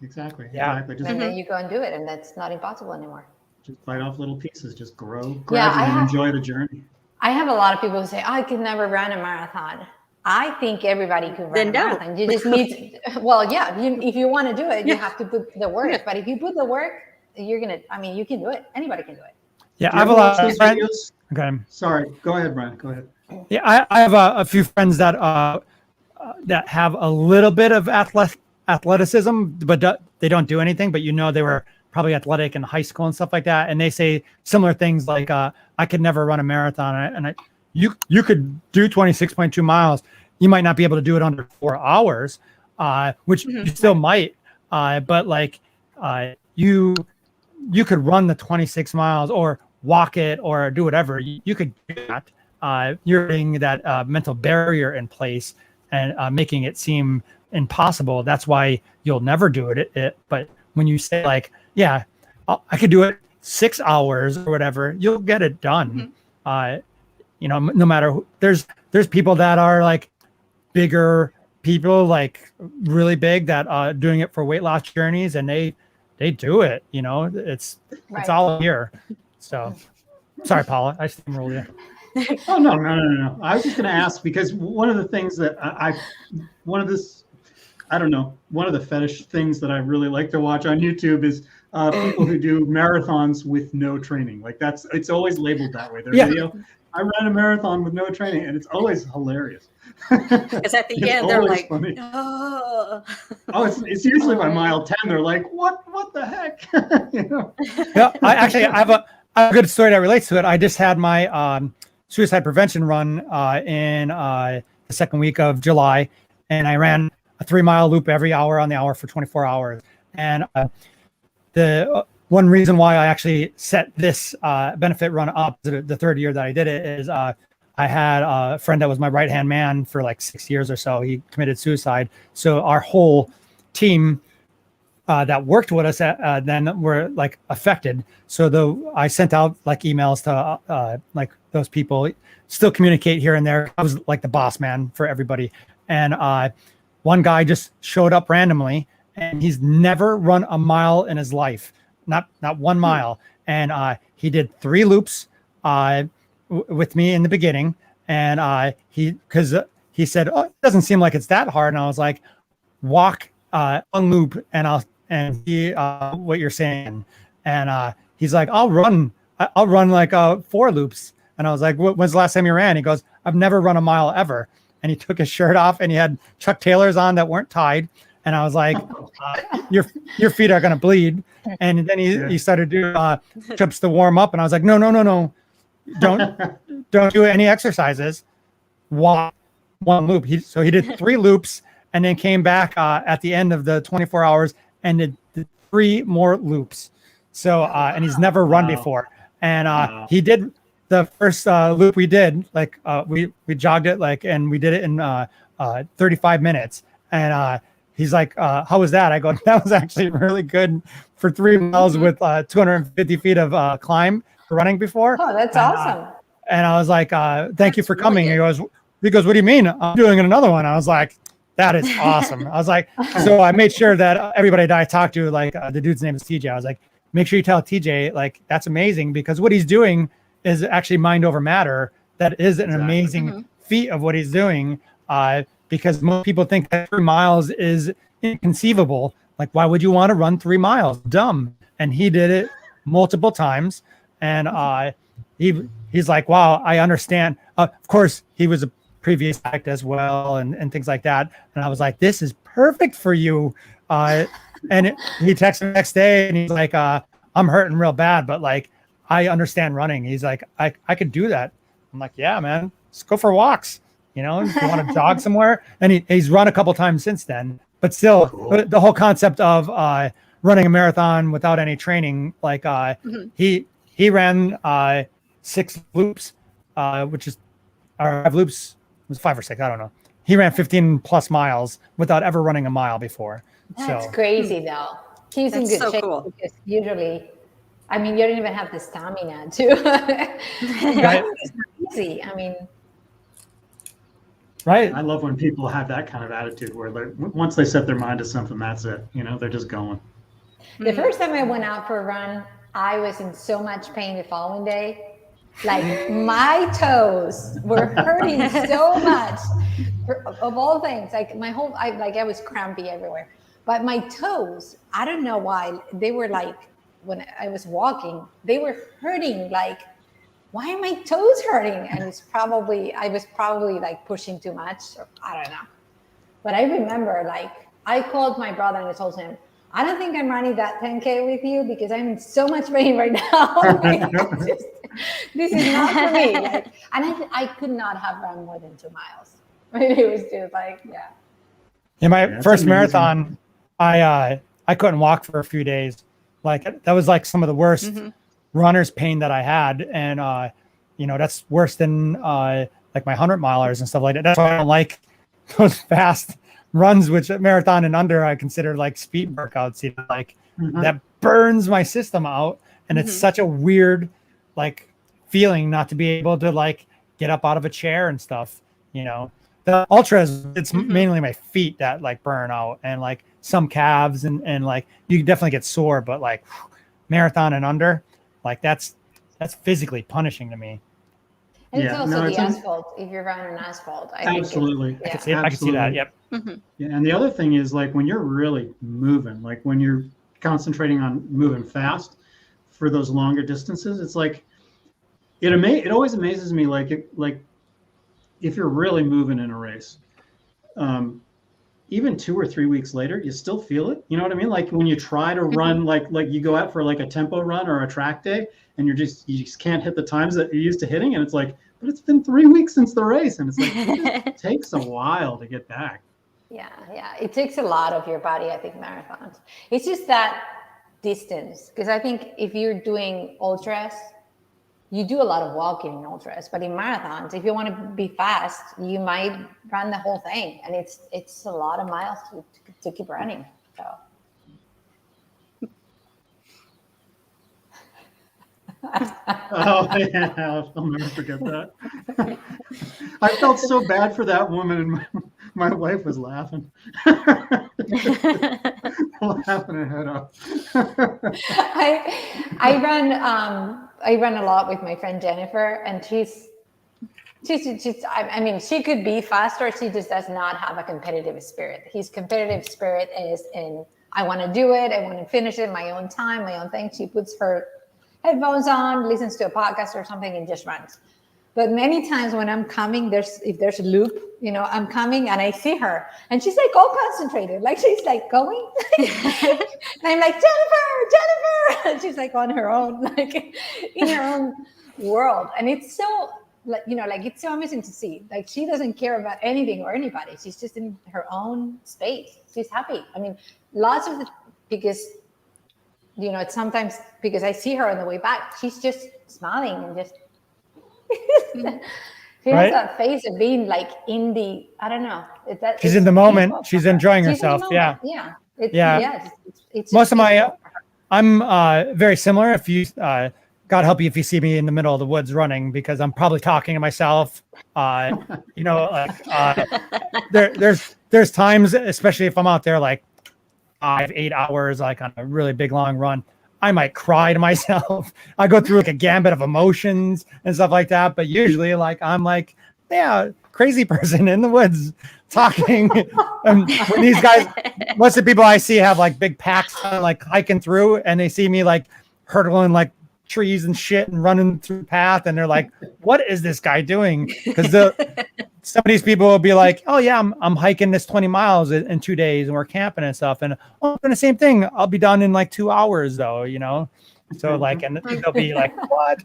Exactly. Yeah. Exactly. Just, And then you go and do it, and that's not impossible anymore. just bite off little pieces. Just grow Yeah, gradually and enjoy the journey. I have a lot of people who say, I could never run a marathon. I think everybody could run Then a don't. marathon. You just need to, well, yeah, if you want to do it, you have to put the work. But if you put the work, you can do it. Anybody can do it. Yeah, Do I have you a ever lot watch of those friends. videos? Okay. Sorry. Go ahead, Brian. Go ahead. Yeah, I have a few friends that have a little bit of athleticism, but they don't do anything. But you know, they were probably athletic in high school and stuff like that, and they say similar things like, "I could never run a marathon," and you could do 26.2 miles. You might not be able to do it under 4 hours, which you still might, but like you could run the 26 miles or walk it or do whatever. You could do that. You're putting that mental barrier in place and making it seem impossible. That's why you'll never do it. But when you say like, yeah, I could do it 6 hours or whatever, you'll get it done. You know, no matter who, there's people that are like bigger people, like really big, that doing it for weight loss journeys, and they do it. You know, it's all here. So sorry, Paula, I steamrolled you. Oh, no. I was just going to ask, because one of the things that one of the fetish things that I really like to watch on YouTube is people who do marathons with no training. Like it's always labeled that way. Their video, I ran a marathon with no training, and it's always hilarious. Because at the end, they're like, funny. oh. It's usually by mile 10. They're like, what the heck? You know? Yeah, I have a good story that relates to it. I just had my suicide prevention run in the second week of July, and I ran a 3-mile loop every hour on the hour for 24 hours. And the one reason why I actually set this benefit run up to the third year that I did it is I had a friend that was my right-hand man for like 6 years or so. He committed suicide. So our whole team that worked with us then were like affected. So I sent out like emails to like those people, still communicate here and there. I was like the boss man for everybody. And one guy just showed up randomly, and he's never run a mile in his life, not 1 mile. And he did 3 loops with me in the beginning. And he said, oh, it doesn't seem like it's that hard. And I was like, walk one loop and see what you're saying. And he's like, I'll run like 4 loops. And I was like, when's the last time you ran? He goes, I've never run a mile ever. And he took his shirt off, and he had Chuck Taylors on that weren't tied. And I was like, your feet are going to bleed. And then he started doing trips to warm up. And I was like, no. Don't do any exercises. Walk 1 loop. So he did 3 loops, and then came back at the end of the 24 hours and did 3 more loops. So, and he's never run before. And he did the first loop we did, like we jogged it, like, and we did it in 35 minutes. And he's like, how was that? I go, that was actually really good for 3 miles with 250 feet of climb for running before. Oh, that's awesome. And I was like, thank you for coming. He goes, what do you mean? I'm doing another one. I was like, that is awesome. I was like, so I made sure that everybody that I talked to, like the dude's name is TJ. I was like, make sure you tell TJ, like, that's amazing, because what he's doing is actually mind over matter. That is an amazing feat of what he's doing. Because most people think that 3 miles is inconceivable, Like, why would you want to run 3 miles? Dumb. And he did it multiple times. And he's like, wow, I understand. Of course, he was a previous addict as well and things like that. And I was like, this is perfect for you. And he texted me the next day and he's like, I'm hurting real bad, but like, I understand running. He's like, I could do that. I'm like, yeah, man, let's go for walks. You know, if you want to jog somewhere. And he's run a couple times since then, but still cool. The whole concept of running a marathon without any training, like he ran 6 loops, which is, or 5 loops, it was 5 or 6, I don't know. He ran 15 plus miles without ever running a mile before. That's crazy though. He's in good shape because usually, I mean, you don't even have the stamina to. Right. It's not easy. I mean. Right. I love when people have that kind of attitude where once they set their mind to something, that's it. You know, they're just going. The first time I went out for a run, I was in so much pain the following day. Like my toes were hurting so much of all things. Like I was crampy everywhere. But my toes, I don't know why, they were like, when I was walking, they were hurting. Like, why are my toes hurting? And I was probably like pushing too much. Or, I don't know. But I remember like, I called my brother and I told him, I don't think I'm running that 10K with you because I'm in so much pain right now. Like, this is not for me. Like, and I could not have run more than 2 miles. It was just like, yeah. In my first marathon, I couldn't walk for a few days. Like that was like some of the worst runner's pain that I had. And, you know, that's worse than like my 100 milers and stuff like that. That's why I don't like those fast runs, which at marathon and under, I consider like speed workouts, you know, like that burns my system out. And it's such a weird, like feeling not to be able to like get up out of a chair and stuff, you know. The ultras, it's mainly my feet that like burn out and like some calves and like you definitely get sore, but like marathon and under, like that's physically punishing to me. And it's also the asphalt. If you're running on asphalt, absolutely. I can see that. Yep. Yeah, and the other thing is like when you're really moving, like when you're concentrating on moving fast for those longer distances, it's like it always amazes me like if you're really moving in a race, even 2 or 3 weeks later, you still feel it. You know what I mean? Like when you try to run, like you go out for like a tempo run or a track day, and you just can't hit the times that you're used to hitting, and it's like, but it's been 3 weeks since the race, and it's like it takes a while to get back. Yeah, it takes a lot of your body. I think marathons. It's just that distance, because I think if you're doing ultras, you do a lot of walking in ultras, but in marathons, if you want to be fast, you might run the whole thing, and it's a lot of miles to keep running. So. Oh yeah, I'll never forget that. I felt so bad for that woman, and my wife was laughing. Laughing her head off. I run a lot with my friend Jennifer, and she's I mean, she could be faster. She just does not have a competitive spirit. His competitive spirit is in, I want to do it. I want to finish it my own time, my own thing. She puts her headphones on, listens to a podcast or something, and just runs. But many times when I'm coming, if there's a loop, you know, I'm coming and I see her and she's like all concentrated, like she's like going. And I'm like, Jennifer, and she's like on her own, like in her own world. And it's so, like, you know, like it's so amazing to see. Like she doesn't care about anything or anybody. She's just in her own space. She's happy. I mean, because, you know, it's sometimes because I see her on the way back, she's just smiling and just, she has that face of being like in the, I don't know. She's in the moment. She's enjoying herself. Yeah. It's most of my, I'm very similar. If you, God help you if you see me in the middle of the woods running, because I'm probably talking to myself. You know, there's times, especially if I'm out there like 5-8 hours, like on a really big long run, I might cry to myself. I go through like a gambit of emotions and stuff like that. But usually like, I'm like, yeah, crazy person in the woods talking when these guys, most of the people I see have like big packs on, like hiking through, and they see me like hurdling like trees and shit and running through the path, and they're like, what is this guy doing? Because some of these people will be like, oh yeah, I'm hiking this 20 miles in 2 days, and we're camping and stuff, and I'm doing the same thing. I'll be done in like 2 hours though, you know. So like, and they'll be like, what?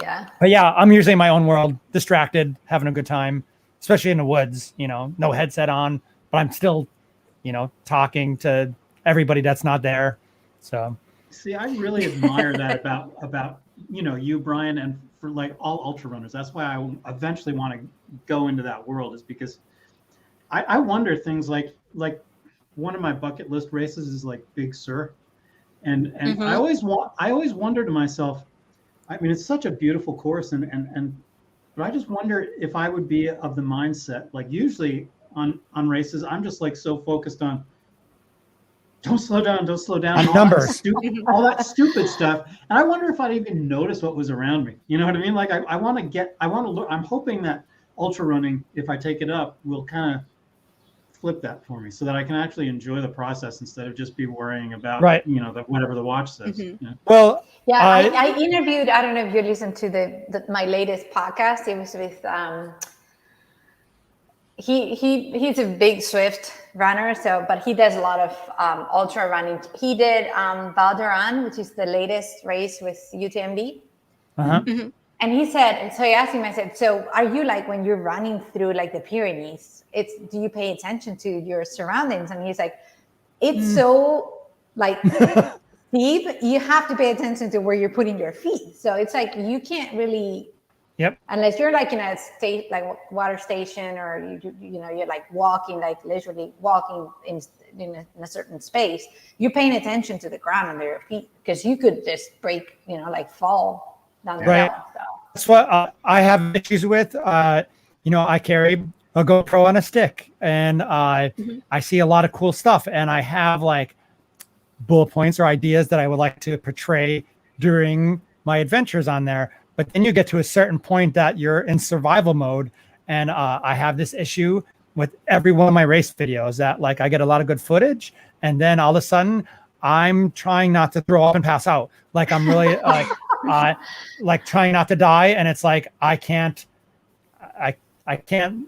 Yeah. But yeah, I'm usually in my own world, distracted, having a good time, especially in the woods, you know, no headset on, but I'm still, you know, talking to everybody that's not there. So see, I really admire that about you know, you, Brian, and for like all ultra runners. That's why I eventually want to go into that world, is because I wonder things like one of my bucket list races is like Big Sur. And I always wonder to myself, I mean, it's such a beautiful course, but I just wonder if I would be of the mindset, like usually on races, I'm just like so focused on don't slow down, on numbers, all that stupid stuff. And I wonder if I'd even notice what was around me. You know what I mean? Like I want to look. I'm hoping that ultra running, if I take it up, will kind of flip that for me, so that I can actually enjoy the process instead of just be worrying about, you know, whatever the watch says. Yeah. Well, yeah, I interviewed, I don't know if you listened to my latest podcast. It was with he's a big Swift runner, but he does a lot of ultra running. He did Val d'Aran, which is the latest race with UTMB. And he said, and so I asked him, I said, so are you like, when you're running through like the Pyrenees, do you pay attention to your surroundings? And he's like, it's so like steep, you have to pay attention to where you're putting your feet. So it's like, you can't really, unless you're like in a state, like water station, or you know, you're like walking, like literally walking in a certain space, you're paying attention to the ground under your feet, because you could just break, you know, like fall down the hill. So. That's what I have issues with. You know, I carry a GoPro on a stick, and I see a lot of cool stuff, and I have like bullet points or ideas that I would like to portray during my adventures on there. But then you get to a certain point that you're in survival mode, and I have this issue with every one of my race videos that like I get a lot of good footage, and then all of a sudden I'm trying not to throw up and pass out. Like I'm really like trying not to die, and it's like I can't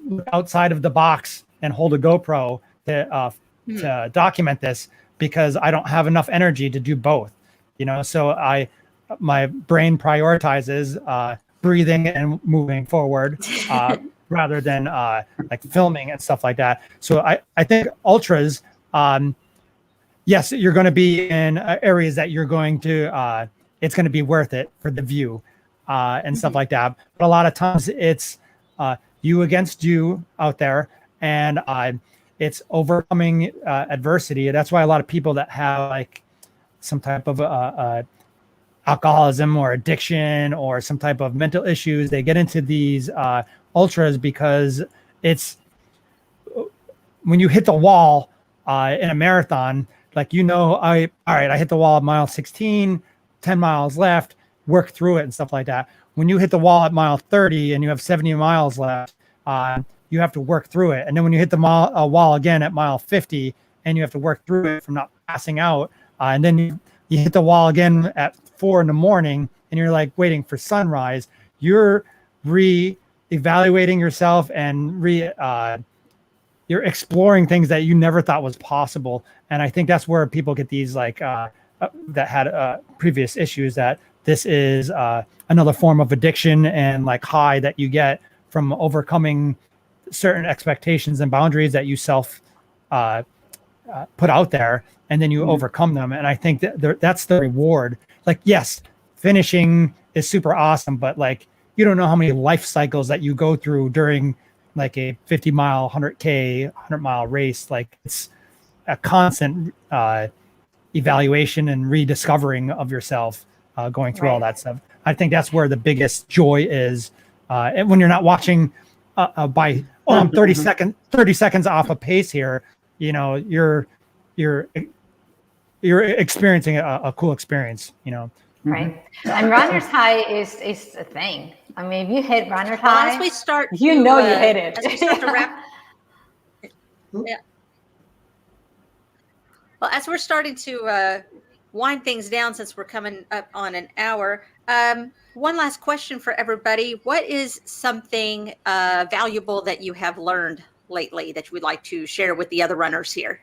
look outside of the box and hold a GoPro to document this, because I don't have enough energy to do both. You know, so my brain prioritizes breathing and moving forward rather than like filming and stuff like that. So I think ultras, yes, you're going to be in areas that you're going to, it's going to be worth it for the view and stuff like that. But a lot of times it's you against you out there, and it's overcoming adversity. That's why a lot of people that have like some type of alcoholism or addiction or some type of mental issues, they get into these ultras, because it's when you hit the wall in a marathon, like, you know, all right, I hit the wall at mile 16, 10 miles left, work through it and stuff like that. When you hit the wall at mile 30 and you have 70 miles left, you have to work through it. And then when you hit the wall again at mile 50 and you have to work through it from not passing out, and then you hit the wall again at 4 a.m. and you're like waiting for sunrise, you're re-evaluating yourself and you're exploring things that you never thought was possible. And I think that's where people get these like that had previous issues, that this is another form of addiction and like high that you get from overcoming certain expectations and boundaries that you self put out there, and then you overcome them. And I think that that's the reward. Like, yes, finishing is super awesome, but like, you don't know how many life cycles that you go through during like a 50-mile, 100K, 100-mile race. Like, it's a constant evaluation and rediscovering of yourself going through all that stuff. I think that's where the biggest joy is. And when you're not watching I'm 30 seconds off a pace here, you know, you're experiencing a cool experience, you know. Right. And runner's high is a thing. I mean, if you hit runner's high, as we start, you hit it. As we start to wrap. Yeah. Well, as we're starting to wind things down, since we're coming up on an hour, one last question for everybody. What is something valuable that you have learned lately that you would like to share with the other runners here?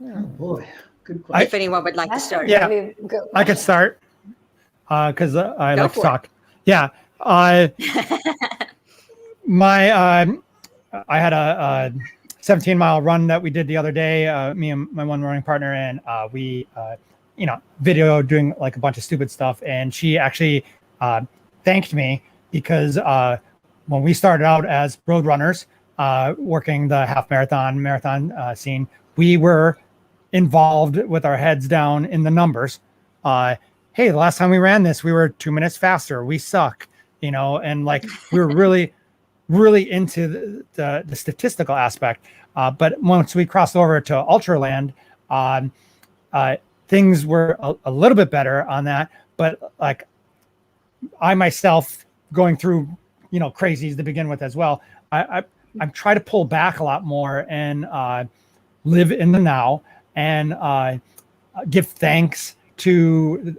Oh boy, good question. If anyone would like to start. Yeah, Really good I could question. start because I Go like to for it. talk. Yeah. I had a 17-mile run that we did the other day, me and my one running partner, and we video doing like a bunch of stupid stuff, and she actually thanked me because when we started out as road runners working the half marathon scene, we were involved with our heads down in the numbers. Hey, the last time we ran this, we were 2 minutes faster. We suck, and like we were really into the statistical aspect. But once we crossed over to Ultraland, things were a little bit better on that. But like I myself going through, crazies to begin with as well. I'm trying to pull back a lot more and live in the now and give thanks to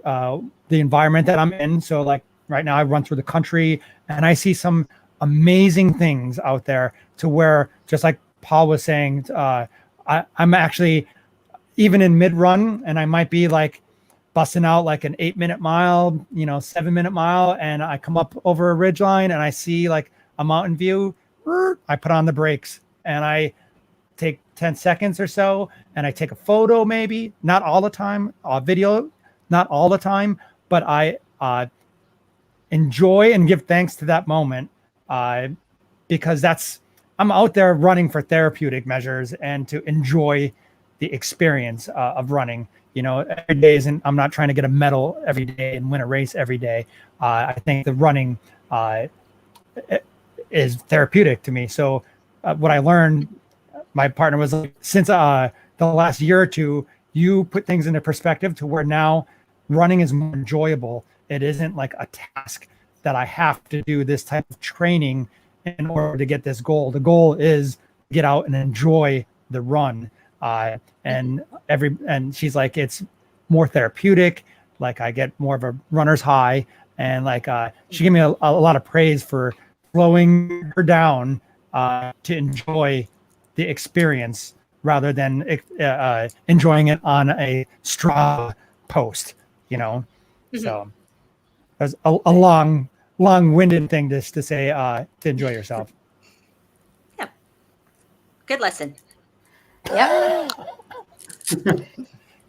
the environment that I'm in. So like right now I run through the country and I see some amazing things out there to where, just like Paul was saying, I'm actually even in mid run and I might be like busting out like an 8-minute mile, 7-minute mile. And I come up over a ridge line and I see like a mountain view. I put on the brakes and I take 10 seconds or so and I take a photo, maybe not all the time, video, not all the time, but I enjoy and give thanks to that moment because I'm out there running for therapeutic measures and to enjoy the experience of running. Every day isn't, I'm not trying to get a medal every day and win a race every day. I think the running is therapeutic to me. So what I learned, my partner was like, since the last year or two, you put things into perspective to where now running is more enjoyable. It isn't like a task that I have to do this type of training in order to get this goal. The goal is get out and enjoy the run. And she's like, it's more therapeutic. Like I get more of a runner's high. And like, she gave me a lot of praise for slowing her down to enjoy the experience rather than enjoying it on a Strava post, Mm-hmm. So that's a long-winded thing to say to enjoy yourself. Yeah. Good lesson. Yep.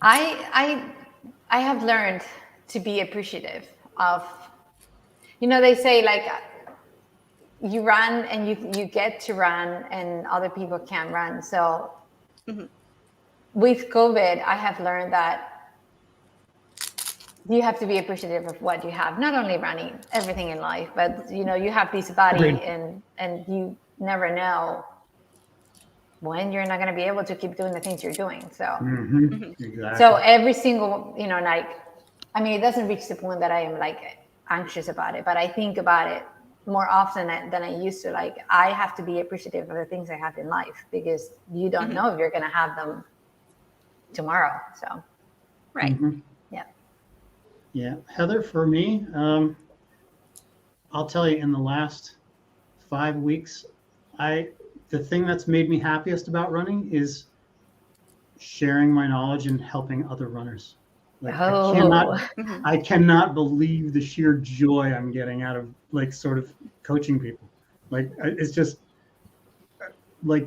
I have learned to be appreciative of, they say like you run and you get to run and other people can't run. So with COVID, I have learned that you have to be appreciative of what you have, not only running, everything in life, but you have this body and you never know when you're not going to be able to keep doing the things you're doing. So, Exactly. So every single, it doesn't reach the point that I am like anxious about it, but I think about it more often than I used to. Like I have to be appreciative of the things I have in life because you don't know if you're going to have them tomorrow. So, right. Yeah. Heather, for me, I'll tell you, in the last 5 weeks, the thing that's made me happiest about running is sharing my knowledge and helping other runners. Like I cannot believe the sheer joy I'm getting out of like sort of coaching people. Like it's just like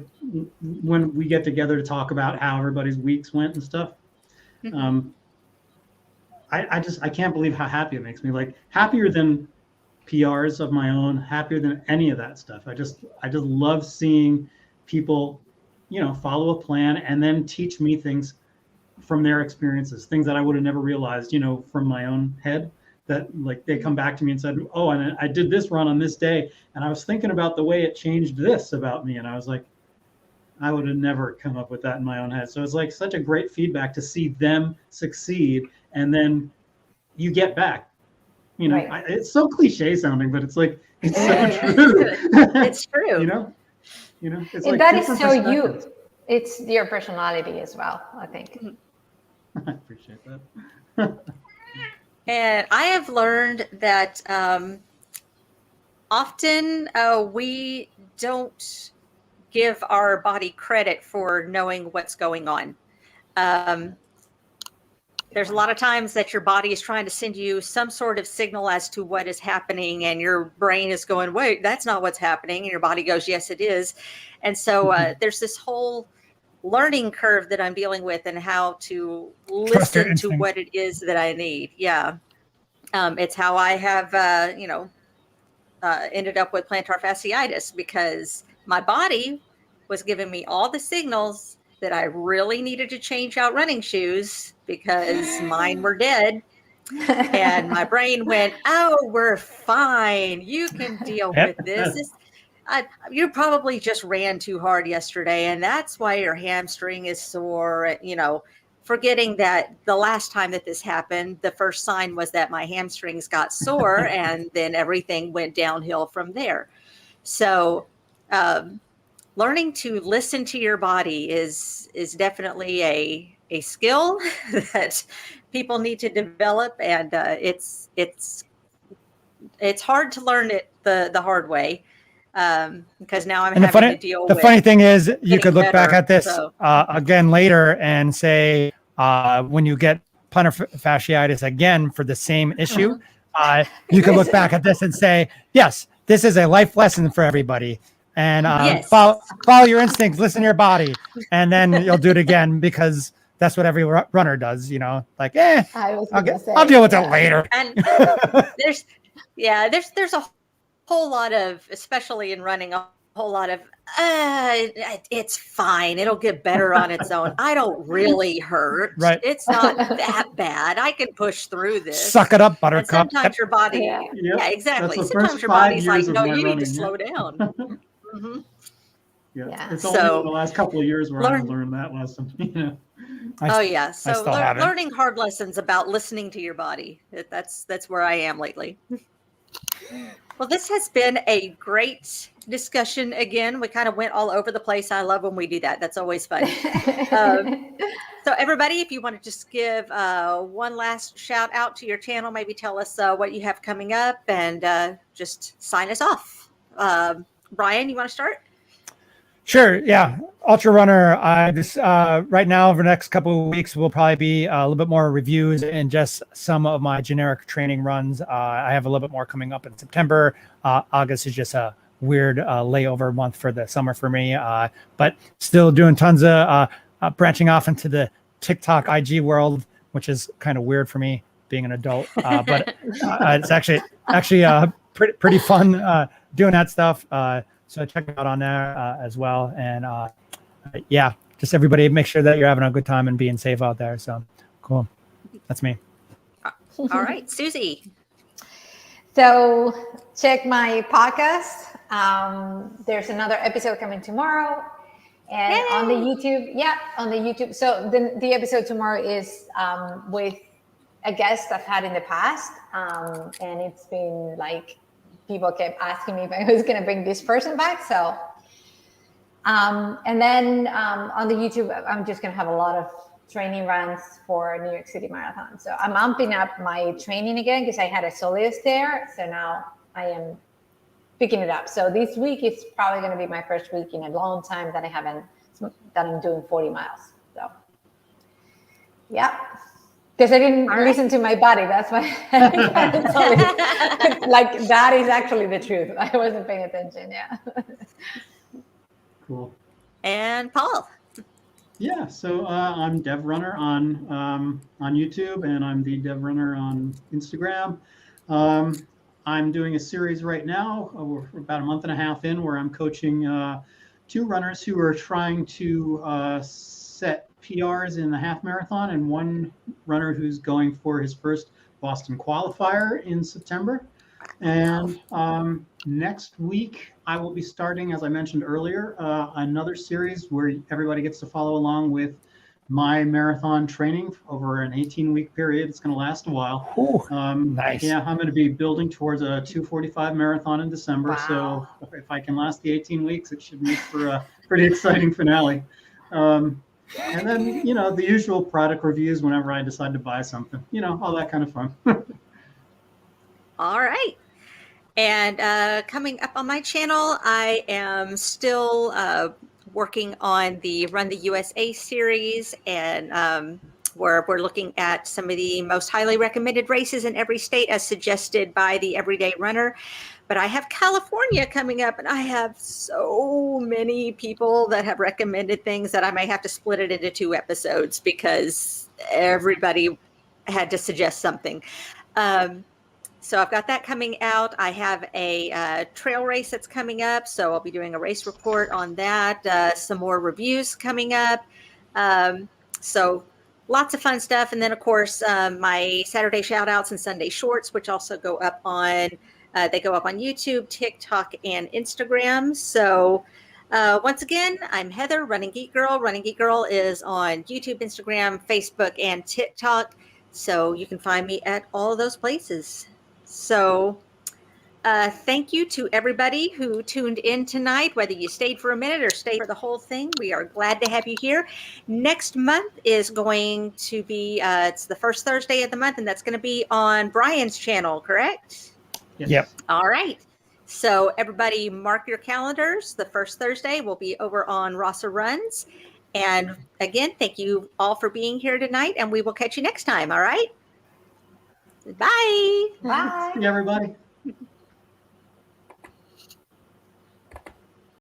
when we get together to talk about how everybody's weeks went and stuff. I can't believe how happy it makes me. Like happier than PRs of my own, happier than any of that stuff. I just love seeing people, follow a plan and then teach me things from their experiences, things that I would have never realized, from my own head, that like they come back to me and said, oh, and I did this run on this day and I was thinking about the way it changed this about me. And I was like, I would have never come up with that in my own head. So it's like such a great feedback to see them succeed. And then you get back, right. It's so cliche sounding, but it's like, it's so true. It's true. It's and like that is so you. It's your personality as well, I think. I appreciate that. And I have learned that often we don't give our body credit for knowing what's going on. There's a lot of times that your body is trying to send you some sort of signal as to what is happening, and your brain is going, wait, that's not what's happening. And your body goes, yes, it is. And so there's this whole learning curve that I'm dealing with, and how to listen to what it is that I need. Yeah. It's how I have, ended up with plantar fasciitis, because my body was giving me all the signals that I really needed to change out running shoes because mine were dead. And my brain went, oh, we're fine. You can deal with this. You probably just ran too hard yesterday, and that's why your hamstring is sore, forgetting that the last time that this happened, the first sign was that my hamstrings got sore, and then everything went downhill from there. So learning to listen to your body is definitely a skill that people need to develop, and it's hard to learn it the hard way, because now I'm having to deal with. The funny thing is, you could look back at this again later and say, when you get plantar fasciitis again for the same issue, you could look back at this and say, yes, this is a life lesson for everybody. And yes. follow your instincts, listen to your body, and then you'll do it again, because that's what every runner does, like, I'll deal with it later. And there's a whole lot of, especially in running, a whole lot of, it's fine. It'll get better on its own. I don't really hurt. Right. It's not that bad. I can push through this. Suck it up, buttercup. And sometimes your body, exactly. Sometimes your body's like, no, you need to slow down. Mm-hmm. Yeah. It's only in the last couple of years where I learned that lesson. So learning hard lessons about listening to your body. That's where I am lately. Well, this has been a great discussion. Again, we kind of went all over the place. I love when we do that. That's always fun. So everybody, if you want to just give one last shout out to your channel, maybe tell us what you have coming up, and just sign us off. Brian, you want to start? Sure. Yeah. Ultra Runner. Right now, over the next couple of weeks, will probably be a little bit more reviews and just some of my generic training runs. I have a little bit more coming up in September. August is just a weird layover month for the summer for me, but still doing tons of branching off into the TikTok IG world, which is kind of weird for me being an adult, but it's actually pretty fun doing that stuff. So check it out on there as well. And just everybody make sure that you're having a good time and being safe out there. So cool. That's me. All right, Susie. So check my podcast. There's another episode coming tomorrow. And Yay! on the YouTube. So the episode tomorrow is with a guest I've had in the past. And it's been like, people kept asking me if I was going to bring this person back. So, and then on the YouTube, I'm just going to have a lot of training runs for New York City Marathon. So I'm amping up my training again because I had a soleus there. So now I am picking it up. So this week is probably going to be my first week in a long time that I'm doing 40 miles. So, yeah. Because I didn't listen to my body. That's why like that is actually the truth. I wasn't paying attention. Yeah. Cool. And Paul. Yeah. So I'm Dev Runner on YouTube, and I'm the Dev Runner on Instagram. I'm doing a series right now. We're about a month and a half in, where I'm coaching 2 runners who are trying to set PRs in the half marathon, and 1 runner who's going for his first Boston qualifier in September. And next week, I will be starting, as I mentioned earlier, another series where everybody gets to follow along with my marathon training over an 18-week period. It's going to last a while. Nice. Yeah, I'm going to be building towards a 2:45 marathon in December. Wow. So if I can last the 18 weeks, it should make for a pretty exciting finale. And then, the usual product reviews whenever I decide to buy something, all that kind of fun. All right. And coming up on my channel, I am still working on the Run the USA series, and where we're looking at some of the most highly recommended races in every state as suggested by the Everyday Runner. But I have California coming up, and I have so many people that have recommended things that I may have to split it into 2 episodes because everybody had to suggest something. So I've got that coming out. I have a trail race that's coming up, so I'll be doing a race report on that. Some more reviews coming up. So lots of fun stuff. And then, of course, my Saturday shout outs and Sunday shorts, which also go up on YouTube, TikTok, and Instagram. So once again, I'm Heather, Running Geek Girl. Running Geek Girl is on YouTube, Instagram, Facebook, and TikTok. So you can find me at all of those places. So thank you to everybody who tuned in tonight, whether you stayed for a minute or stayed for the whole thing. We are glad to have you here. Next month is going to be, it's the first Thursday of the month, and that's going to be on Brian's channel, correct? Yes. Yep. All right. So everybody mark your calendars. The first Thursday will be over on Rosser Runs. And again, thank you all for being here tonight, and we will catch you next time. All right. Bye. Bye. See you, everybody.